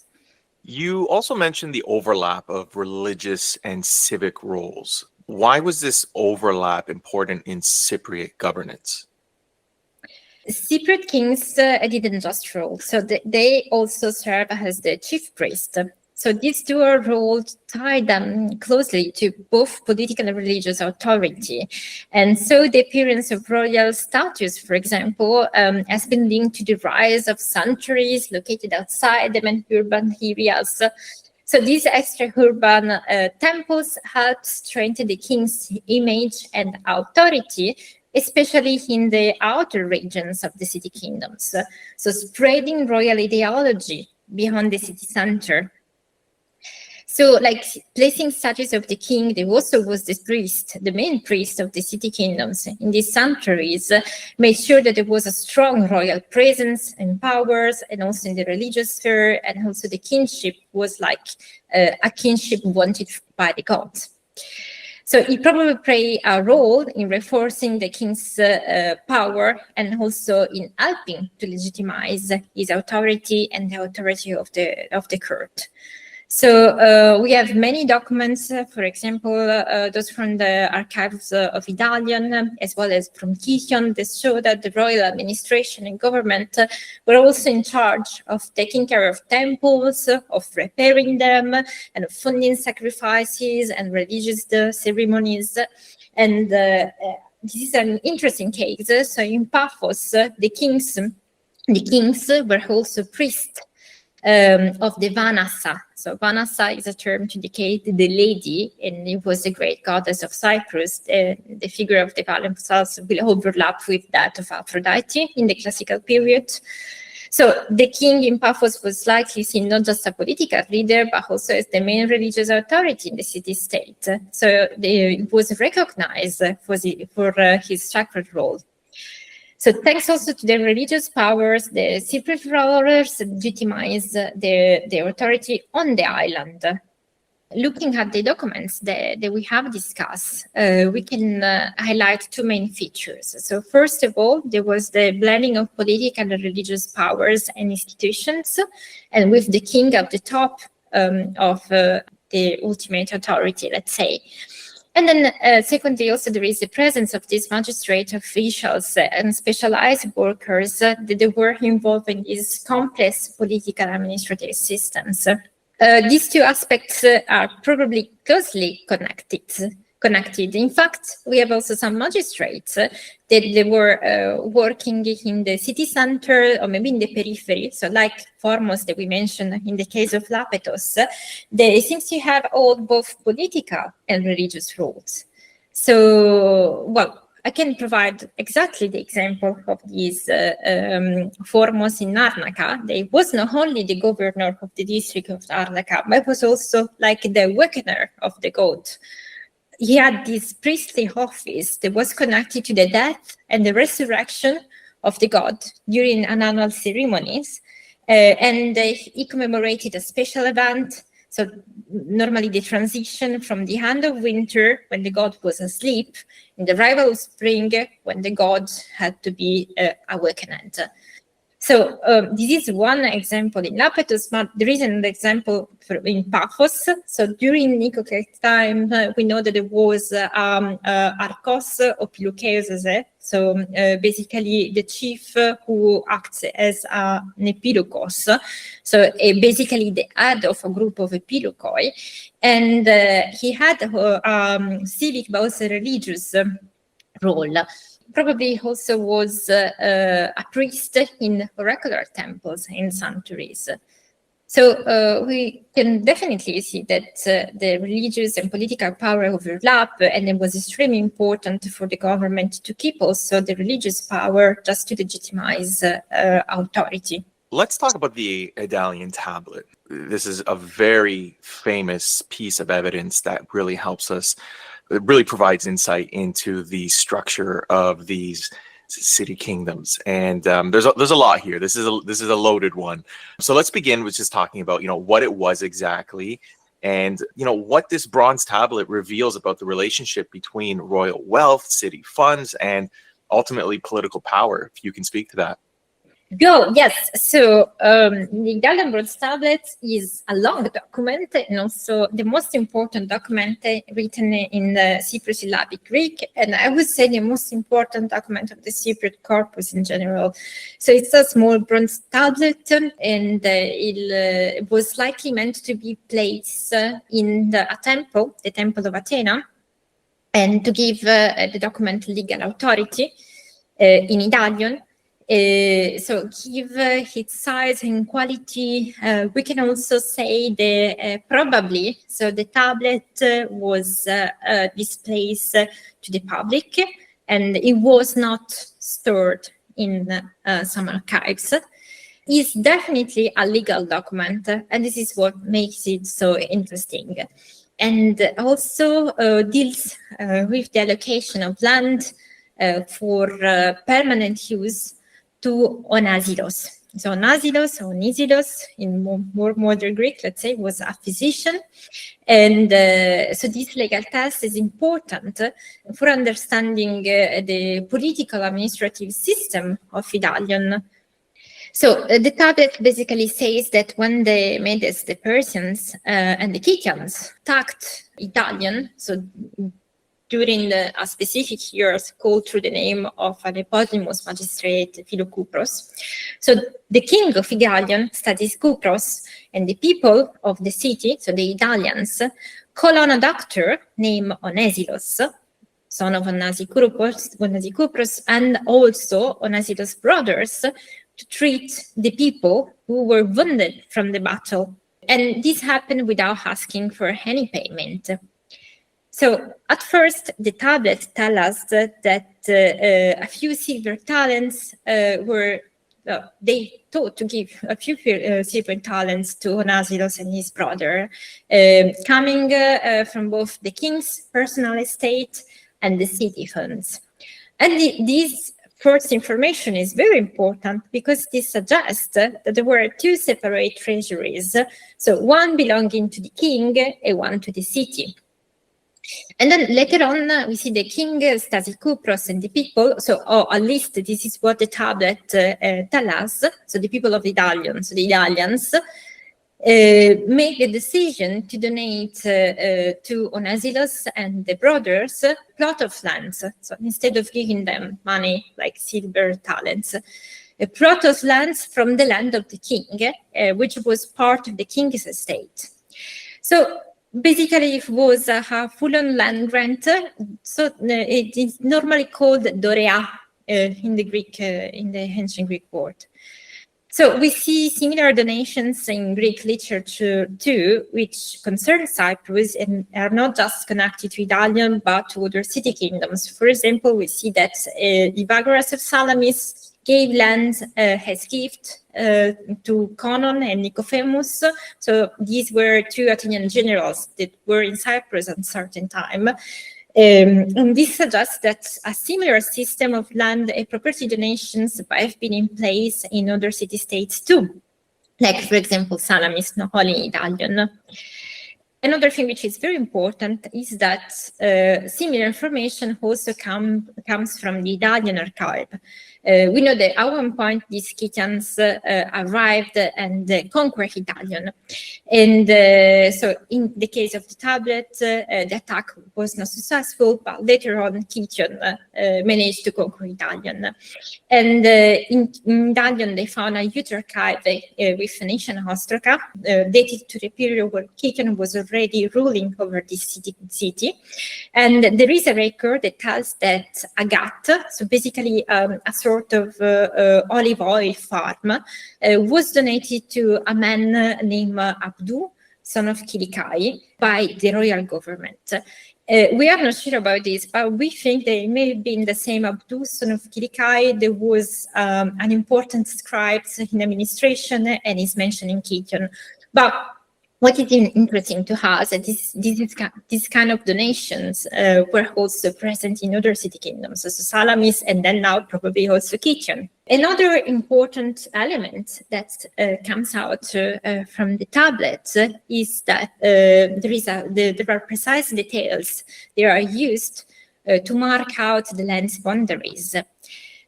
You also mentioned the overlap of religious and civic roles. Why was this overlap important in Cypriot governance? Cypriot kings didn't just rule, so they also serve as the chief priest. So these dual roles tie them closely to both political and religious authority. And so the appearance of royal statues, for example, has been linked to the rise of sanctuaries located outside the main urban areas. So these extra-urban temples helped strengthen the king's image and authority, especially in the outer regions of the city kingdoms. So spreading royal ideology beyond the city center. So like placing statues of the king, there also was the priest, the main priest of the city kingdoms in these sanctuaries, made sure that there was a strong royal presence and powers, and also in the religious sphere, and also the kingship was like a kingship wanted by the gods. So he probably played a role in reinforcing the king's power and also in helping to legitimize his authority and the authority of the court. So we have many documents, for example, those from the archives of Idalion, as well as from Kition, that show that the royal administration and government were also in charge of taking care of temples, of repairing them, and of funding sacrifices and religious ceremonies. And this is an interesting case. So in Paphos, the kings were also priests of the Vanessa. So Vanessa is a term to indicate the lady, and it was the great goddess of Cyprus. The figure of the Vanessa will overlap with that of Aphrodite in the classical period. So the king in Paphos was likely seen not just a political leader, but also as the main religious authority in the city-state. So it was recognized for his sacred role. So thanks also to their religious powers, the Cypriot rulers legitimized their authority on the island. Looking at the documents that we have discussed, we can highlight two main features. So first of all, there was the blending of political and religious powers and institutions, and with the king at the top of the ultimate authority, let's say. And then secondly, also there is the presence of these magistrate officials and specialized workers that they were involved in these complex political administrative systems. These two aspects are probably closely connected. In fact, we have also some magistrates that they were working in the city center or maybe in the periphery. So like Formos that we mentioned in the case of Lapetos, they seem to have all both political and religious roles. So, well, I can provide exactly the example of these Formos in Larnaca. They was not only the governor of the district of Larnaca, but was also like the awakener of the god. He had this priestly office that was connected to the death and the resurrection of the god during annual ceremonies. And he commemorated a special event. So normally the transition from the end of winter, when the god was asleep, and the arrival of spring, when the god had to be awakened. So this is one example in Lapetos, but there is an example in Paphos. So during Nico's time, we know that there was Archos Opiloukeos, so basically the chief who acts as an epiloukos, so basically the head of a group of epiloukoi, and he had civic but also religious role. Probably also was a priest in oracular temples and sanctuaries. So we can definitely see that the religious and political power overlap, and it was extremely important for the government to keep also the religious power just to legitimize authority. Let's talk about the Idalion Tablet. This is a very famous piece of evidence that really helps us. It really provides insight into the structure of these city kingdoms, and there's a lot here. This is a loaded one. So let's begin with just talking about what it was exactly, and what this bronze tablet reveals about the relationship between royal wealth, city funds, and ultimately political power. If you can speak to that. Yes. So the Idalion Bronze Tablet is a long document, and also the most important document written in the Cypriot syllabic Greek, and I would say the most important document of the Cypriot corpus in general. So it's a small bronze tablet, and it was likely meant to be placed in a temple, the Temple of Athena, and to give the document legal authority in Idalion. So give its size and quality, we can also say that probably, so the tablet was displayed to the public, and it was not stored in some archives. Is definitely a legal document, and this is what makes it so interesting. And also deals with the allocation of land for permanent use to onasilos. So onasilos or nisilos in more modern Greek, let's say, was a physician. And so this legal test is important for understanding the political administrative system of Idalion. So the tablet basically says that when the Medes, the Persians, and the Kitions attacked Idalion, so during a specific year called through the name of an eponymous magistrate, Philokupros. So the king of Idalion studies Kupros, and the people of the city, so the Idalians, call on a doctor named Onesilos, son of Onasicupros, and also Onesilos' brothers, to treat the people who were wounded from the battle. And this happened without asking for any payment. So at first, the tablet tells us that a few silver talents they thought to give a few silver talents to Onasilos and his brother, coming from both the king's personal estate and the city funds. And this first information is very important because this suggests that there were two separate treasuries, so one belonging to the king and one to the city. And then later on, we see the king studies Kupros and the people, so at least this is what the tablet tells us, so the people of Idalion, so the Idalians, make the decision to donate to Onasilos and the brothers a plot of lands. So instead of giving them money like silver talents, a plot of lands from the land of the king, which was part of the king's estate. So basically, it was a full-on land grant. So it is normally called dorea in the Greek, in the ancient Greek word. So we see similar donations in Greek literature too, which concern Cyprus and are not just connected to Idalion, but to other city kingdoms. For example, we see that Ivagoras of Salamis gave land as gift to Conon and Nicophemus. So these were two Athenian generals that were in Cyprus at a certain time. And this suggests that a similar system of land and property donations have been in place in other city-states too, like, for example, Salamis, not only in Idalion. Another thing which is very important is that similar information also comes from the Idalion archive. We know that at one point these Kitions arrived and conquered Idalion. And so in the case of the tablet, the attack was not successful, but later on Kition managed to conquer Idalion. And in Idalion they found a huge archive with Phoenician ostraca, dated to the period where Kition was already ruling over this city. And there is a record that tells that Agat, so basically a sort of olive oil farm, was donated to a man named Abdu, son of Kilikai, by the royal government. We are not sure about this, but we think that it may have been the same Abdu, son of Kilikai. There was an important scribe in administration and is mentioned in Kition. But what is interesting to us is this kind of donations were also present in other city kingdoms, so Salamis, and then now probably also Kition. Another important element that comes out from the tablet is that there are precise details that are used to mark out the land's boundaries.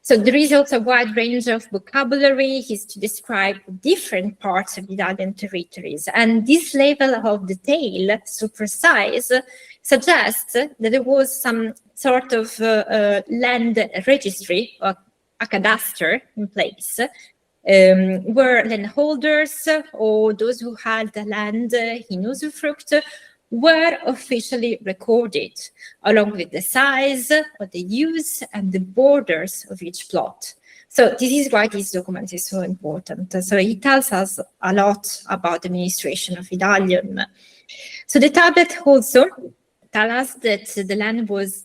So there is also a wide range of vocabulary used to describe different parts of the Idalian territories. And this level of detail, so precise, suggests that there was some sort of land registry or a cadastre in place, where landholders or those who had the land in usufruct were officially recorded, along with the size of the use and the borders of each plot. So this is why this document is so important. So it tells us a lot about the administration of Idalion. So the tablet also tells us that the land was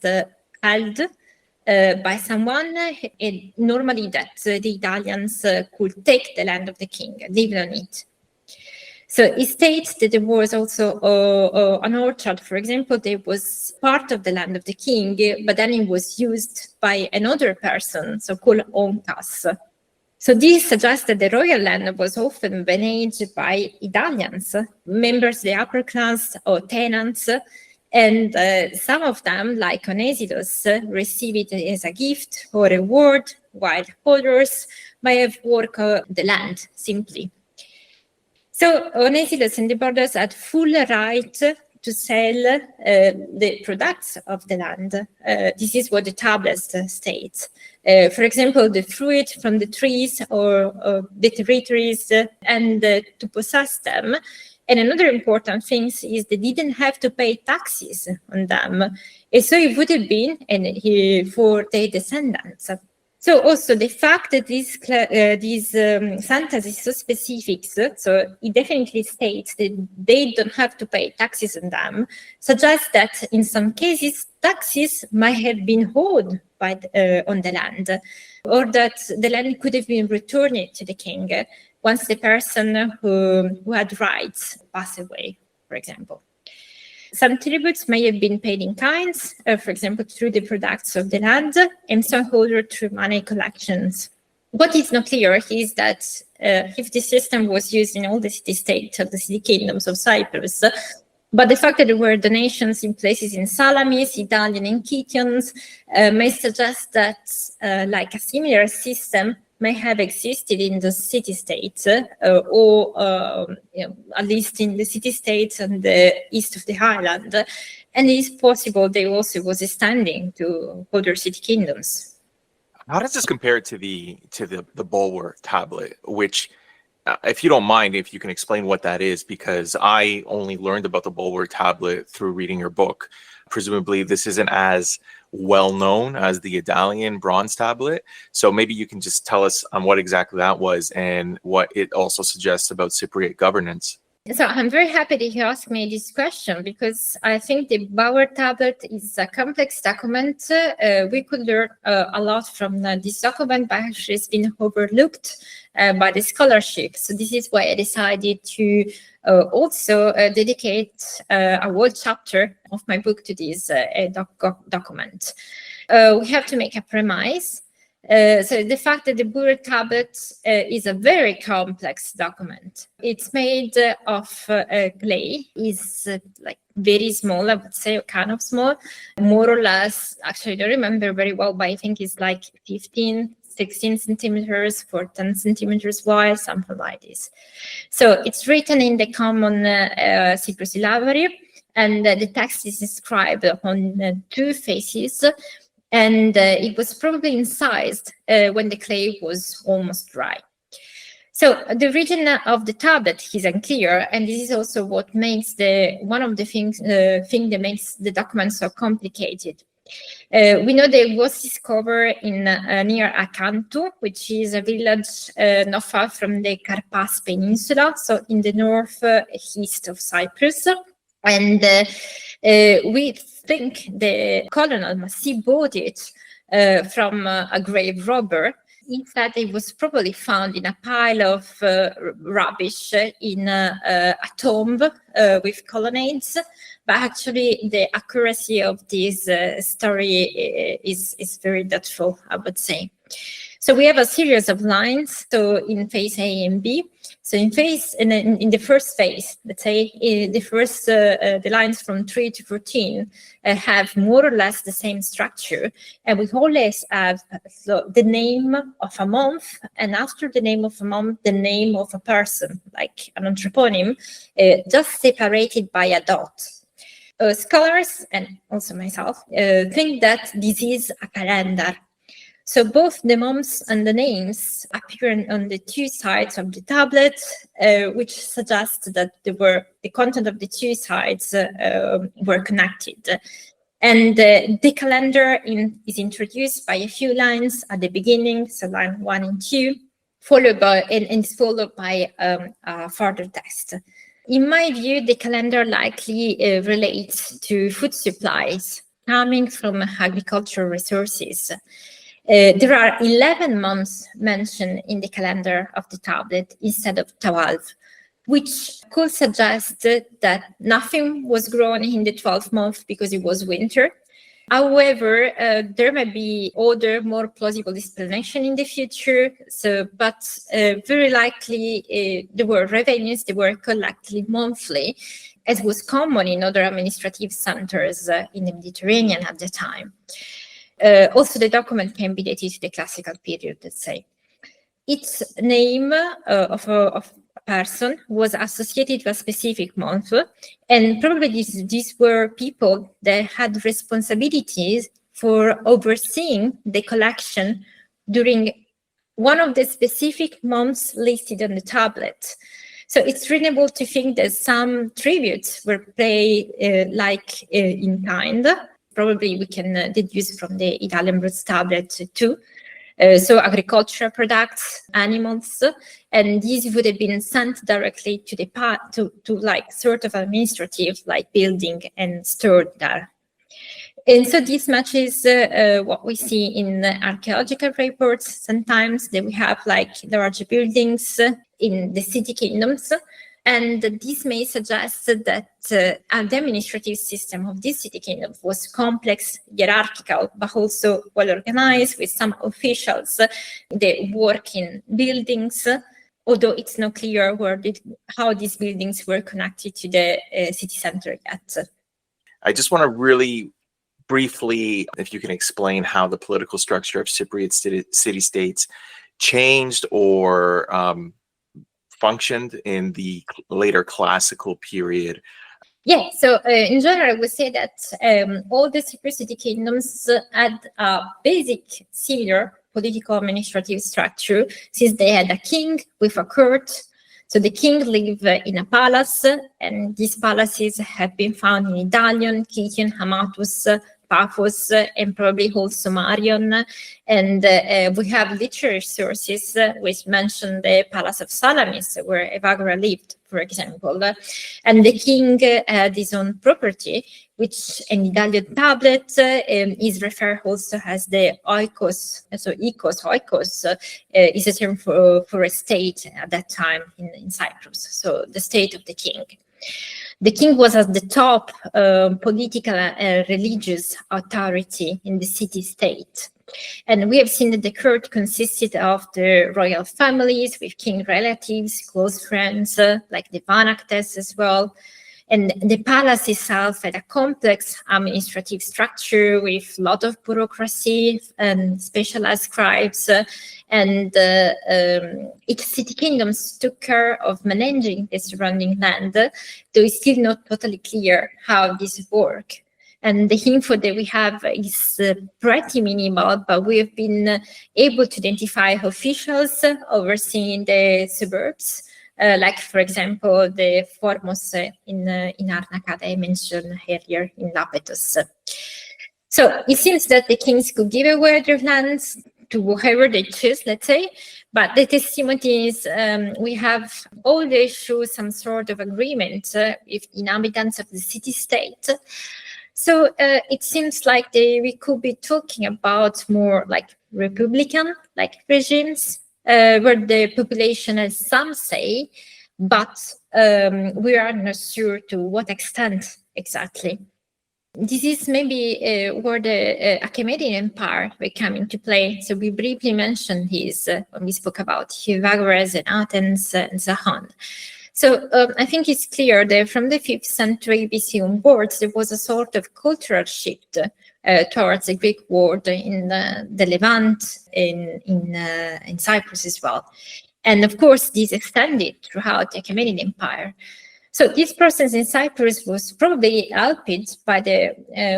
held by someone, and normally that the Italians could take the land of the king, live on it. So it states that there was also an orchard, for example, that was part of the land of the king, but then it was used by another person, so called ontas. So this suggests that the royal land was often managed by Italians, members of the upper class or tenants, and some of them, like Onesilos, receive it as a gift or reward, while others may have worked the land simply. So Onesilos and the brothers had full right to sell the products of the land. This is what the tablet states. For example, the fruit from the trees or the territories, and to possess them. And another important thing is they didn't have to pay taxes on them. And so it would have been for their descendants. So also the fact that this sentence is so specific, so it definitely states that they don't have to pay taxes on them, suggests that in some cases taxes might have been owed on the land, or that the land could have been returned to the king once the person who had rights passed away, for example. Some tributes may have been paid in kinds, for example, through the products of the land, and some other through money collections. What is not clear is that if the system was used in all the city-states of the city-kingdoms of Cyprus, but the fact that there were donations in places in Salamis, Idalion, and Kition may suggest that like a similar system may have existed in the city-states, or at least in the city-states on the east of the island. And it is possible they also was extending to other city-kingdoms. How does this compare to the Bulwer tablet, which, if you don't mind, if you can explain what that is, because I only learned about the Bulwer tablet through reading your book. Presumably this isn't as well known as the Idalion bronze tablet. So maybe you can just tell us on what exactly that was and what it also suggests about Cypriot governance. So I'm very happy that you asked me this question, because I think the Bulwer tablet is a complex document. We could learn a lot from this document, but actually it's been overlooked by the scholarship. So this is why I decided to also dedicate a whole chapter of my book to this document. We have to make a premise. So the fact that the Bulwer tablet is a very complex document. It's made of clay, is like very small, I would say, kind of small, more or less. Actually, I don't remember very well, but I think it's like 16 centimeters for 10 centimeters wide, something like this. So it's written in the common Cyprus syllabary, and the text is inscribed on two faces. And it was probably incised when the clay was almost dry. So the origin of the tablet is unclear, and this is also what makes one of the things that makes the document so complicated. We know that it was discovered in near Akantu, which is a village not far from the Karpas Peninsula, so in the northeast of Cyprus. And we think the colonial must have bought it from a grave robber. In fact, it was probably found in a pile of rubbish in a tomb with colonnades. But actually, the accuracy of this story is very doubtful, I would say. So we have a series of lines. So in phase A and B. So in the first phase, let's say the lines from 3 to 14 have more or less the same structure, and we always have the name of a month, and after the name of a month, the name of a person, like an anthroponym, just separated by a dot. Scholars, and also myself, think that this is a calendar. So both the months and the names appear on the two sides of the tablet, which suggests that the content of the two sides were connected. And the calendar is introduced by a few lines at the beginning, so line 1 and 2, followed by a further text. In my view, the calendar likely relates to food supplies coming from agricultural resources. There are 11 months mentioned in the calendar of the tablet instead of 12, which could suggest that nothing was grown in the 12th month because it was winter. However, there may be other more plausible explanation in the future. But very likely there were revenues that were collected monthly, as was common in other administrative centers in the Mediterranean at the time. Also, the document can be dated to the classical period, let's say. Its name of a person was associated with a specific month, and probably these were people that had responsibilities for overseeing the collection during one of the specific months listed on the tablet. So it's reasonable to think that some tributes were paid in kind. Probably we can deduce from the Idalion Tablet too. So agricultural products, animals, and these would have been sent directly to the to like sort of administrative, like building and stored there. And so this matches what we see in archaeological reports. Sometimes that we have like large buildings in the city kingdoms. And this may suggest that the administrative system of this city kingdom was complex, hierarchical, but also well organized, with some officials that work in buildings, although it's not clear how these buildings were connected to the city center yet. I just want to really briefly, if you can explain how the political structure of Cypriot city-states changed or functioned in the later classical period. Yeah, so in general, I would say that all the Cypriot city kingdoms had a basic similar political administrative structure, since they had a king with a court. So the king lived in a palace, and these palaces have been found in Idalion, Kition, Hamatus, Paphos, and probably also Marion. And we have literary sources which mention the Palace of Salamis, where Evagora lived, for example. And the king had his own property, which in Idalion Tablet is referred also as the oikos. So oikos is a term for a state at that time in Cyprus, so the state of the king. The king was at the top political and religious authority in the city-state. And we have seen that the court consisted of the royal families with king relatives, close friends, like the Vanactes as well. And the palace itself had a complex administrative structure with a lot of bureaucracy and specialized scribes. And each city kingdoms took care of managing the surrounding land, though it's still not totally clear how this worked. And the info that we have is pretty minimal, but we have been able to identify officials overseeing the suburbs, like, for example, the Formos in Arnaca I mentioned earlier in Lapetos. So it seems that the kings could give away their lands to whoever they choose, let's say, but the testimonies we have always show some sort of agreement with inhabitants of the city-state. So it seems like we could be talking about more like republican, like regimes, where the population has some say, but we are not sure to what extent exactly. This is maybe where the Achaemenid Empire will come into play. So we briefly mentioned this when we spoke about Hyvagoras and Athens and so on. So I think it's clear that from the 5th century BC onwards, there was a sort of cultural shift towards the Greek world in the Levant, in Cyprus as well. And of course, this extended throughout the Achaemenid Empire. So this process in Cyprus was probably helped by the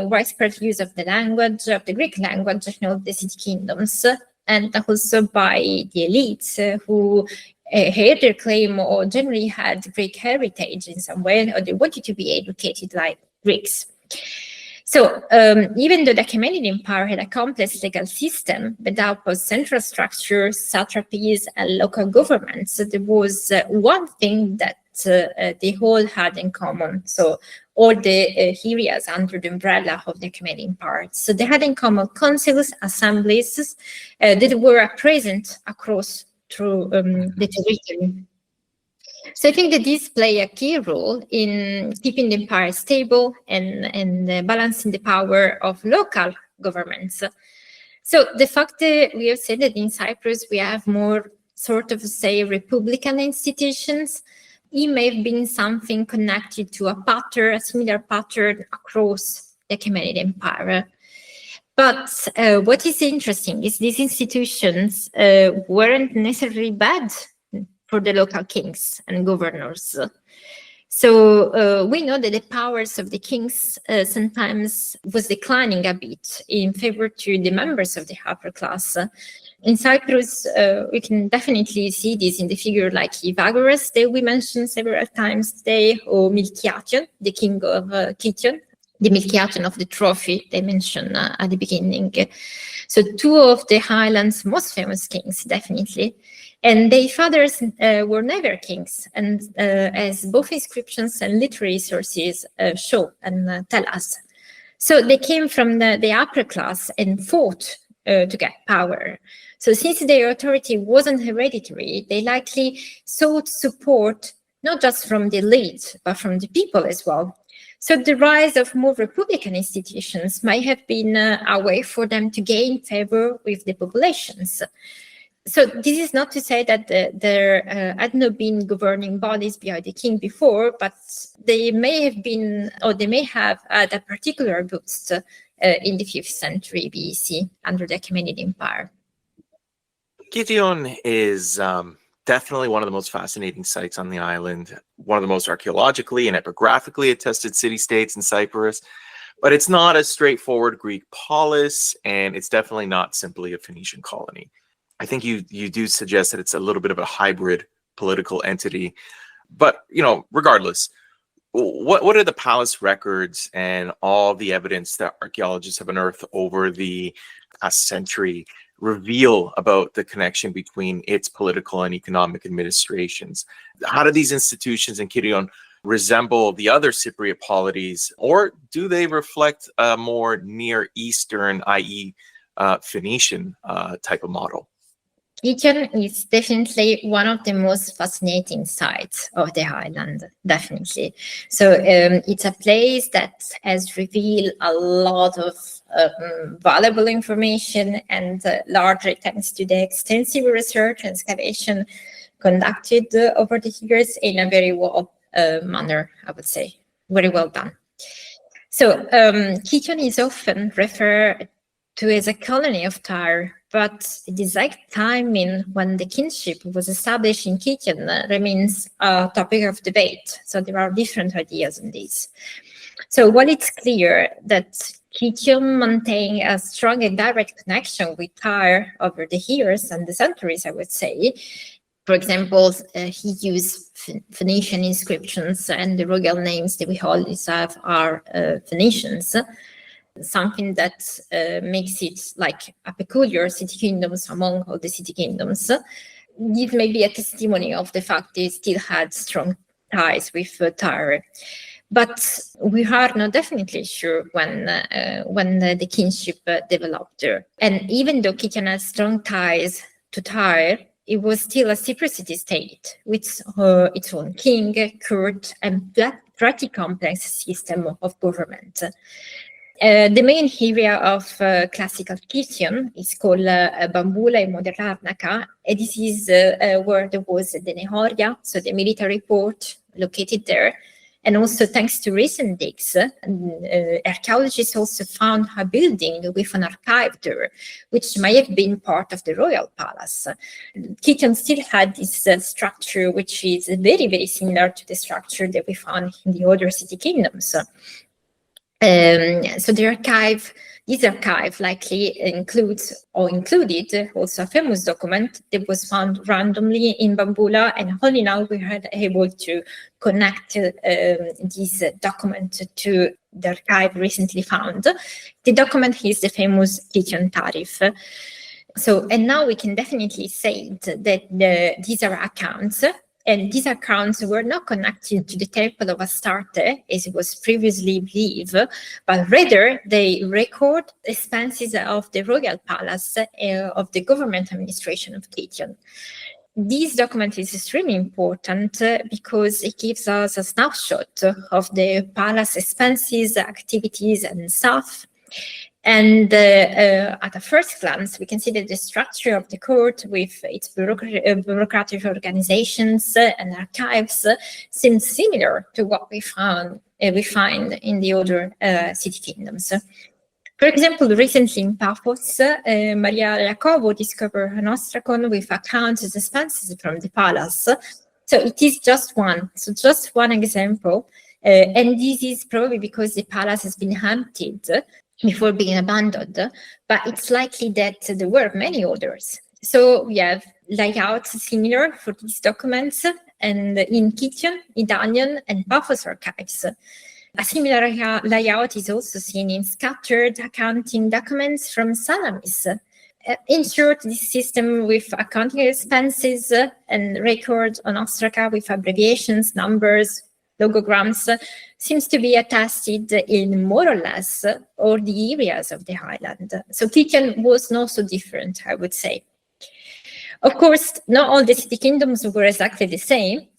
widespread use of the language, of the Greek language in all the city kingdoms, and also by the elites who had their claim or generally had Greek heritage in some way, or they wanted to be educated like Greeks. So even though the Achaemenid Empire had a complex legal system made up of central structures, satrapies, and local governments, there was one thing that they all had in common. So all the areas under the umbrella of the Achaemenid Empire. So they had in common councils, assemblies that were present across through the territory. So I think that these play a key role in keeping the empire stable and balancing the power of local governments. So the fact that we have said that in Cyprus we have more sort of, say, republican institutions, it may have been something connected to a similar pattern across the Achaemenid Empire. But what is interesting is these institutions weren't necessarily bad for the local kings and governors. So we know that the powers of the kings sometimes was declining a bit in favor to the members of the upper class. In Cyprus, we can definitely see this in the figure like Evagorus that we mentioned several times today, or Kition, the king of Kition, the Kition of the trophy they mentioned at the beginning. So two of the highlands' most famous kings, definitely. And their fathers were never kings, and as both inscriptions and literary sources show and tell us. So they came from the upper class and fought to get power. So since their authority wasn't hereditary, they likely sought support not just from the elite, but from the people as well. So the rise of more republican institutions might have been a way for them to gain favor with the populations. So this is not to say that there had not been governing bodies behind the king before, but they may have been, or they may have had a particular boost in the 5th century BC under the Achaemenid Empire. Kition is definitely one of the most fascinating sites on the island, one of the most archaeologically and epigraphically attested city-states in Cyprus, but it's not a straightforward Greek polis, and it's definitely not simply a Phoenician colony. I think you do suggest that it's a little bit of a hybrid political entity, but regardless, what are the palace records and all the evidence that archaeologists have unearthed over the past century reveal about the connection between its political and economic administrations? How do these institutions in Kypriōn resemble the other Cypriot polities, or do they reflect a more Near Eastern, i.e. Phoenician type of model? Kition is definitely one of the most fascinating sites of the island, definitely. So it's a place that has revealed a lot of valuable information, and largely thanks to the extensive research and excavation conducted over the years in a very well manner, I would say, very well done. So Kition is often referred to as a colony of Tyre, but the exact timing when the kingship was established in Kition remains a topic of debate. So there are different ideas on this. So while it's clear that Kition maintained a strong and direct connection with Tyre over the years and the centuries, I would say. For example, he used Phoenician inscriptions, and the royal names that we always have are Phoenicians. Something that makes it like a peculiar city kingdoms among all the city kingdoms. This may be a testimony of the fact they still had strong ties with Tyre. But we are not definitely sure when the kingship developed there. And even though Kition has strong ties to Tyre, it was still a separate city-state with its own king, court, and pretty complex system of government. The main area of classical Kition is called Bambula in modern Larnaca, and this is where there was the Nehoria, so the military port located there. And also, thanks to recent digs, archaeologists also found a building with an archive there, which may have been part of the royal palace. Kition still had this structure, which is very, very similar to the structure that we found in the other city kingdoms. So this archive likely included also a famous document that was found randomly in Bambula, and only now we are able to connect this document to the archive recently found. The document is the famous Kition tariff. So, and now we can definitely say that these are accounts, and these accounts were not connected to the temple of Astarte, as it was previously believed, but rather they record expenses of the royal palace of the government administration of Kition. This document is extremely important because it gives us a snapshot of the palace expenses, activities, and staff. And at a first glance, we can see that the structure of the court with its bureaucratic organizations and archives seems similar to what we find in the other city kingdoms. For example, recently in Paphos, Maria Jacobo discovered an ostrakon with accounts and expenses from the palace. So it is just one example. And this is probably because the palace has been emptied before being abandoned, but it's likely that there were many others. So we have layouts similar for these documents, and in Kition, Idalion, and Paphos archives. A similar layout is also seen in scattered accounting documents from Salamis. In short, this system with accounting expenses and records on ostraka with abbreviations, numbers, logograms seems to be attested in more or less all the areas of the island. So Kition was not so different, I would say. Of course, not all the city kingdoms were exactly the same.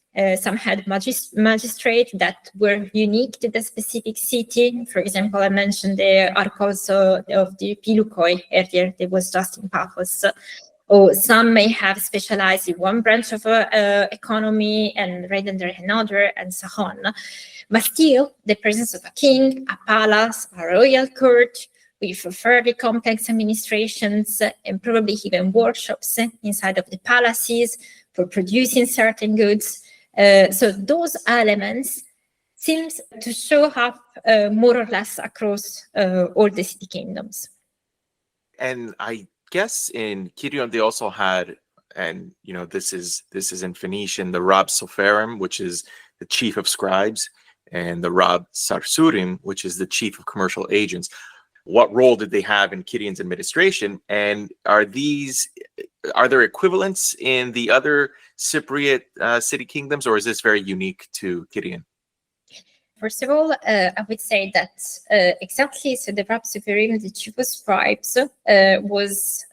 Some had magistrates that were unique to the specific city. For example, I mentioned the Archos of the Piloukoi earlier, that was just in Paphos. Or some may have specialized in one branch of economy and read under another, and so on. But still, the presence of a king, a palace, a royal court, with fairly complex administrations and probably even workshops inside of the palaces for producing certain goods. So those elements seem to show up more or less across all the city kingdoms. And I guess in Kypriōn they also had, and this is in Phoenician, the Rab Soferim, which is the chief of scribes, and the Rab Sarsourim, which is the chief of commercial agents. What role did they have in Kyprion's administration, and are there equivalents in the other Cypriot city kingdoms, or is this very unique to Kypriōn? First of all, I would say that exactly, so the Rab Soferim, the chief of scribes, was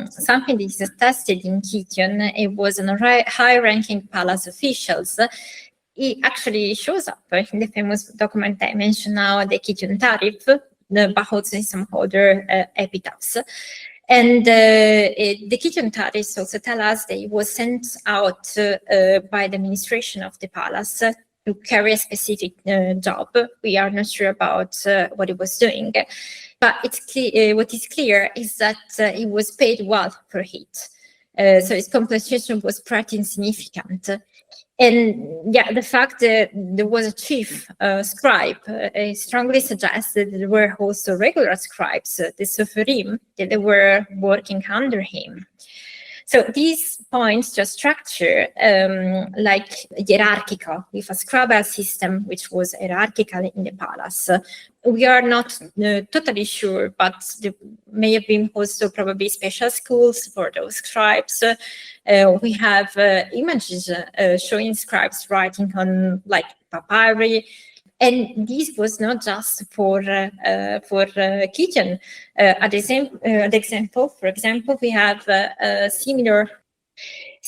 something that is attested in Kition. It was an high-ranking palace officials. It actually shows up in the famous document I mentioned now, the Kition tariff, but also in some other epitaphs. And the Kition tariffs also tell us that it was sent out by the administration of the palace to carry a specific job. We are not sure about what it was doing, but it's clear. What is clear is that it was paid well for it. So its compensation was pretty insignificant. And yeah, the fact that there was a chief scribe strongly suggests that there were also regular scribes, the Soferim, that they were working under him. So these points to a structure like hierarchical, with a scribal system which was hierarchical in the palace. We are not totally sure, but there may have been also probably special schools for those scribes. We have images showing scribes writing on like papyri. And this was not just for Kition. For example, we have similar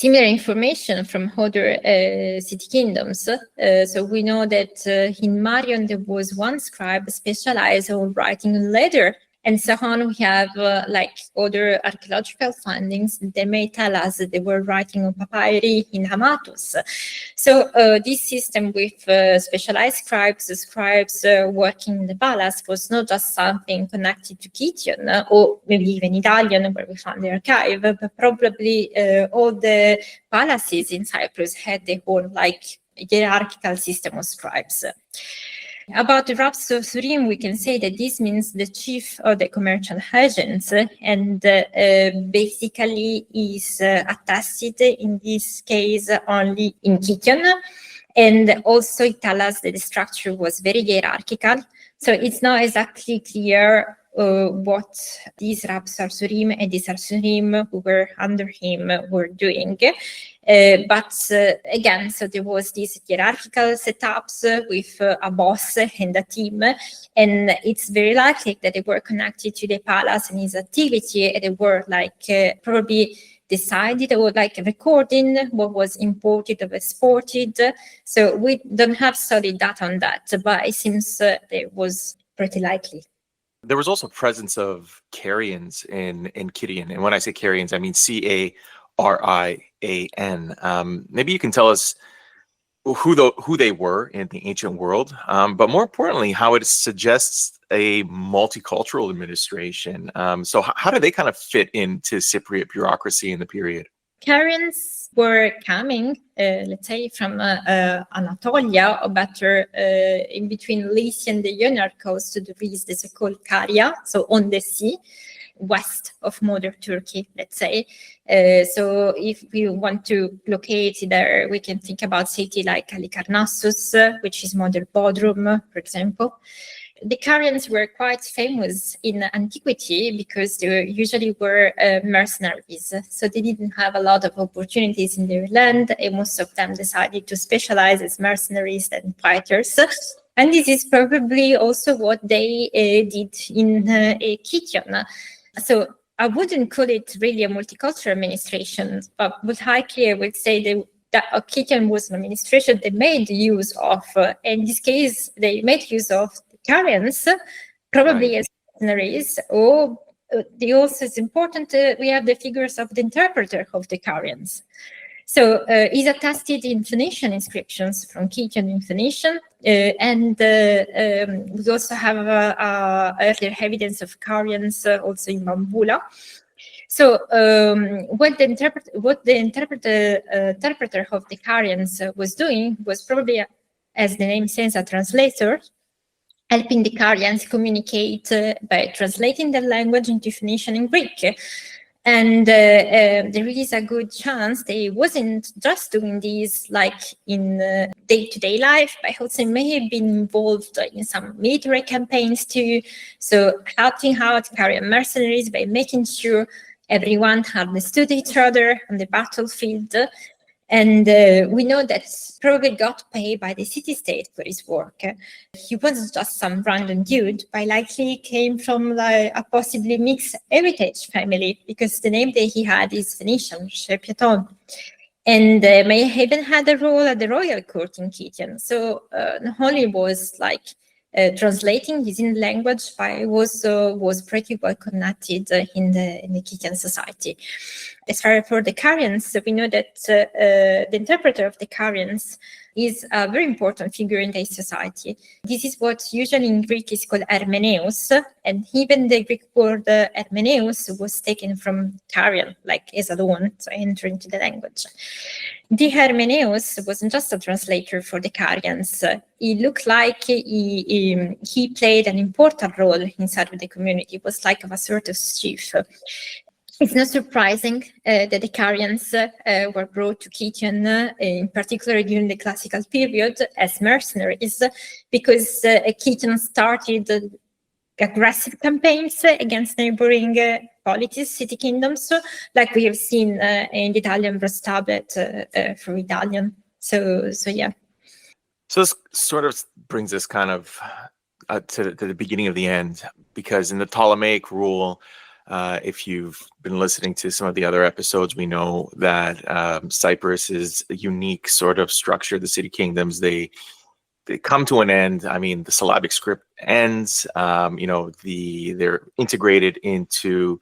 information from other city kingdoms. So we know that in Marion there was one scribe specialized on writing leather, and so on. We have like other archaeological findings that may tell us that they were writing on papyri in Hamatos. So this system with specialized scribes working in the palace was not just something connected to Kition or maybe even Idalion, where we found the archive, but probably all the palaces in Cyprus had their own like hierarchical system of scribes. About the Rab Sarsourim, we can say that this means the chief of the commercial agents, and basically is attested in this case only in Kition. And also it tells us that the structure was very hierarchical, So it's not exactly clear what these Rab Sarsourim and the Sarsourim who were under him were doing. But again, so there was these hierarchical setups with a boss and a team, and it's very likely that they were connected to the palace and his activity, and they were like probably decided or like recording what was imported or exported. So we don't have solid data on that, but it seems it was pretty likely. There was also presence of Carians in Kition. And when I say Carians, I mean Carian. Maybe you can tell us who they were in the ancient world, but more importantly, how it suggests a multicultural administration. So how do they kind of fit into Cypriot bureaucracy in the period? Carians were coming, let's say, from Anatolia, or better, in between Lycia and the Ionian coast, there is the so-called Caria, so on the sea, west of modern Turkey, let's say. So if we want to locate there, we can think about cities like Halikarnassus, which is modern Bodrum, for example. The Carians were quite famous in antiquity because they usually were mercenaries. So they didn't have a lot of opportunities in their land, and most of them decided to specialize as mercenaries and fighters. And this is probably also what they did in Kition. So I wouldn't call it really a multicultural administration, but likely I would say that Kition was an administration they made use of. In this case, they made use of Carians, probably as mercenaries, or they also, it's important, we have the figures of the interpreter of the Carians. So he's attested in Phoenician inscriptions from Kition in Phoenician, and we also have earlier evidence of Carians also in Bambula. So what the interpreter of the Carians was doing was probably, as the name says, a translator, helping the Carians communicate by translating their language into Phoenician and Greek. And there is a good chance they wasn't just doing this like in day-to-day life, but also may have been involved in some military campaigns too. So helping out Carian mercenaries by making sure everyone understood each other on the battlefield. And we know that probably got paid by the city-state for his work. He wasn't just some random dude, but likely came from like a possibly mixed heritage family, because the name that he had is Phoenician, Kypriōn. And may have even had a role at the royal court in Kition. So not only was like translating his in language, but was pretty well connected in the Kition society. As far for the Carians, we know that the interpreter of the Carians is a very important figure in their society. This is what usually in Greek is called hermeneus, and even the Greek word hermeneus was taken from Carian, like as a loan, so enter into the language. The hermeneus wasn't just a translator for the Carians. He looked like he played an important role inside of the community. It was like a sort of chief. It's not surprising that the Carians were brought to Kition, in particular during the classical period, as mercenaries, because Kition started aggressive campaigns against neighboring polities, city-kingdoms, like we have seen in the Idalion Tablet for Idalion. So yeah. So this sort of brings us kind of to the beginning of the end, because in the Ptolemaic rule, if you've been listening to some of the other episodes, we know that Cyprus is a unique sort of structure. The city-kingdoms, they come to an end. I mean, the syllabic script ends. They're integrated into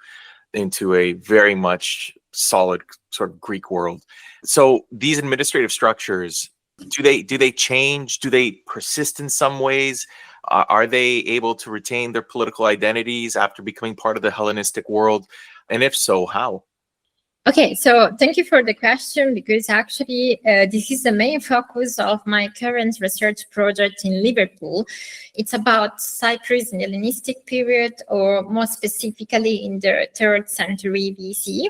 a very much solid sort of Greek world. So these administrative structures, do they change? Do they persist in some ways? Are they able to retain their political identities after becoming part of the Hellenistic world? And if so, how? Okay, so thank you for the question, because actually this is the main focus of my current research project in Liverpool. It's about Cyprus in the Hellenistic period, or more specifically in the 3rd century BC.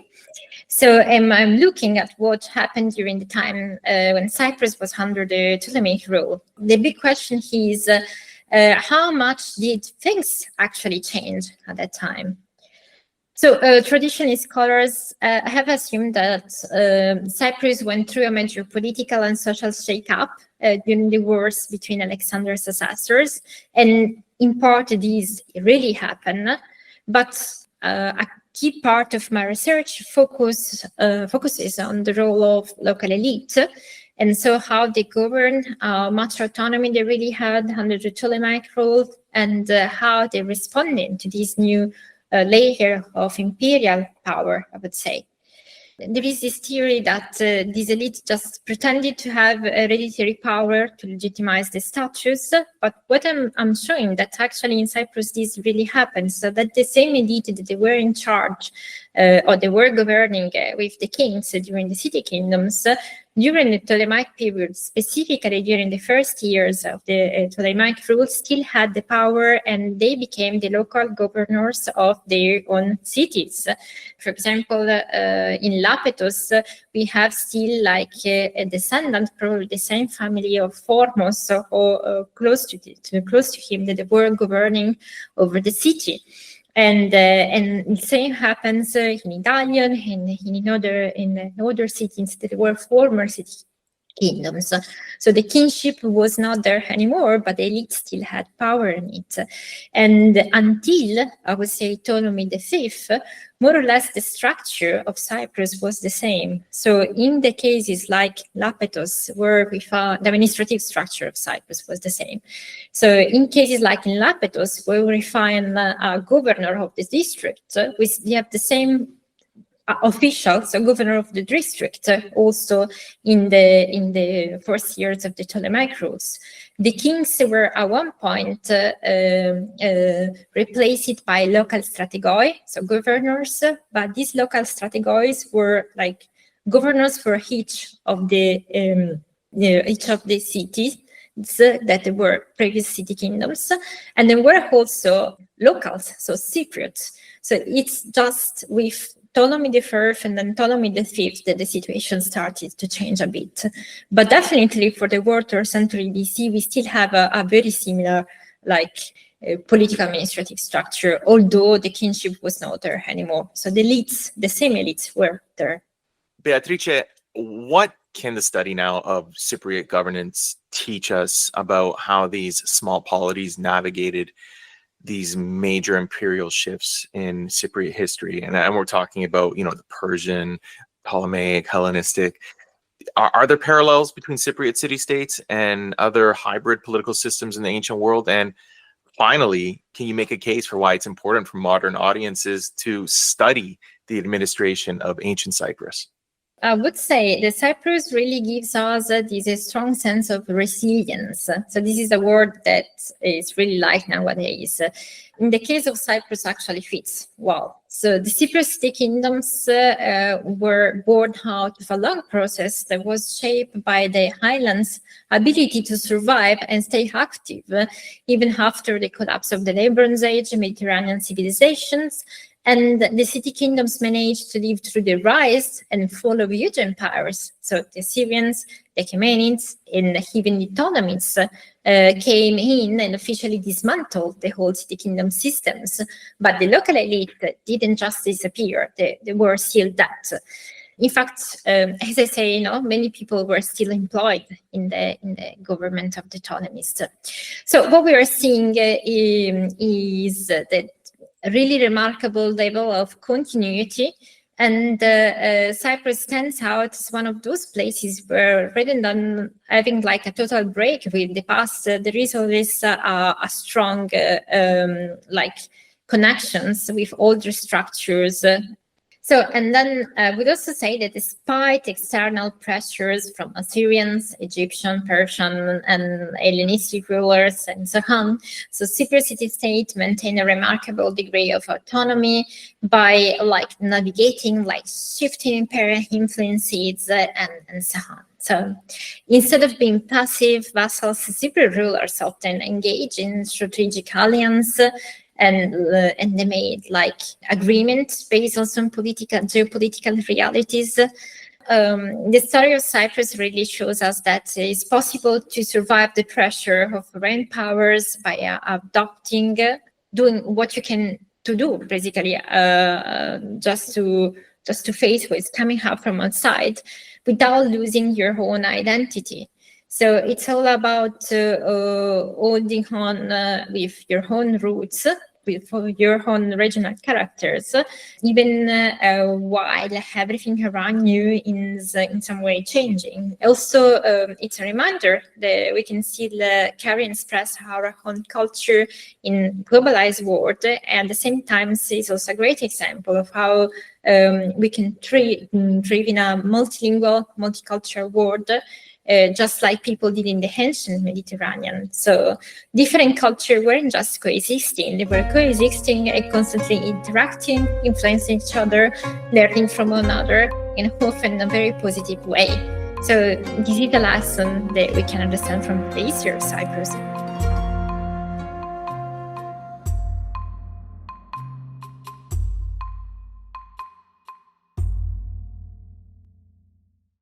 So I'm looking at what happened during the time when Cyprus was under the Ptolemaic rule. The big question is, how much did things actually change at that time? So traditionally, scholars have assumed that Cyprus went through a major political and social shake-up during the wars between Alexander's successors, and in part these really happened. But a key part of my research focuses on the role of local elite, and so how they govern, much autonomy they really had under the Ptolemaic rule, and how they responded to these new layer of imperial power, I would say. There is this theory that these elites just pretended to have hereditary power to legitimize the status, but what I'm showing that actually in Cyprus this really happened, so that the same elite that they were in charge or they were governing with the kings during the city-kingdoms, during the Ptolemaic period, specifically during the first years of the Ptolemaic rule, still had the power, and they became the local governors of their own cities. For example, in Lapettos, we have still like a descendant, probably the same family of Formos or close to him, that they were governing over the city. And the same happens in Idalion and in other cities that were former city kingdoms. So the kingship was not there anymore, but the elite still had power in it. And until, I would say, Ptolemy V, more or less the structure of Cyprus was the same. So in the cases like Lapettos, where we found the administrative structure of Cyprus was the same. So in cases like in Lapettos, where we find a governor of the district, we have the same official, so governor of the district, also in the first years of the Ptolemaic rules. The kings were at one point replaced by local strategoi, so governors, but these local strategois were like governors for each of the cities that were previous city kingdoms, and there were also locals, so Cypriots. So it's just with Ptolemy I and then Ptolemy V that the situation started to change a bit. But definitely for the 3rd century BC, we still have a very similar political administrative structure, although the kingship was not there anymore. So the elites, the same elites were there. Beatrice, what can the study now of Cypriot governance teach us about how these small polities navigated these major imperial shifts in Cypriot history? And we're talking about, the Persian, Ptolemaic, Hellenistic. Are there parallels between Cypriot city-states and other hybrid political systems in the ancient world? And finally, can you make a case for why it's important for modern audiences to study the administration of ancient Cyprus? I would say that Cyprus really gives us this strong sense of resilience. So this is a word that is really liked nowadays. In the case of Cyprus, actually fits well. So the Cyprus city-kingdoms were born out of a long process that was shaped by the highlands' ability to survive and stay active, even after the collapse of the Bronze Age Mediterranean civilizations. And the city kingdoms managed to live through the rise and fall of huge empires. So the Assyrians, the Achaemenids, and even the Ptolemies came in and officially dismantled the whole city kingdom systems. But the local elite didn't just disappear, they were still that. In fact, as I say, many people were still employed in the government of the Ptolemies. So what we are seeing is that a really remarkable level of continuity, and Cyprus stands out as one of those places where, rather than having like a total break with the past, there is always a strong connections with older structures. So, and then we'd also say that despite external pressures from Assyrians, Egyptian, Persian, and Hellenistic rulers, and so on, so Cyprus city-state maintained a remarkable degree of autonomy by navigating shifting imperial influences and so on. So instead of being passive vassals, Cypriot rulers often engage in strategic alliance, and they made agreements based on some geopolitical realities. The story of Cyprus really shows us that it's possible to survive the pressure of foreign powers by adopting, doing what you can to do, basically, just to face what's coming up from outside without losing your own identity. So it's all about holding on with your own roots, with your own regional characters, even while everything around you is in some way changing. Also, it's a reminder that we can still carry and express our own culture in globalized world, and at the same time, it's also a great example of how we can thrive in a multilingual, multicultural world, just like people did in the ancient Mediterranean. So different cultures weren't just coexisting, they were coexisting and constantly interacting, influencing each other, learning from one another, and often in a very positive way. So this is a lesson that we can understand from the history of Cyprus.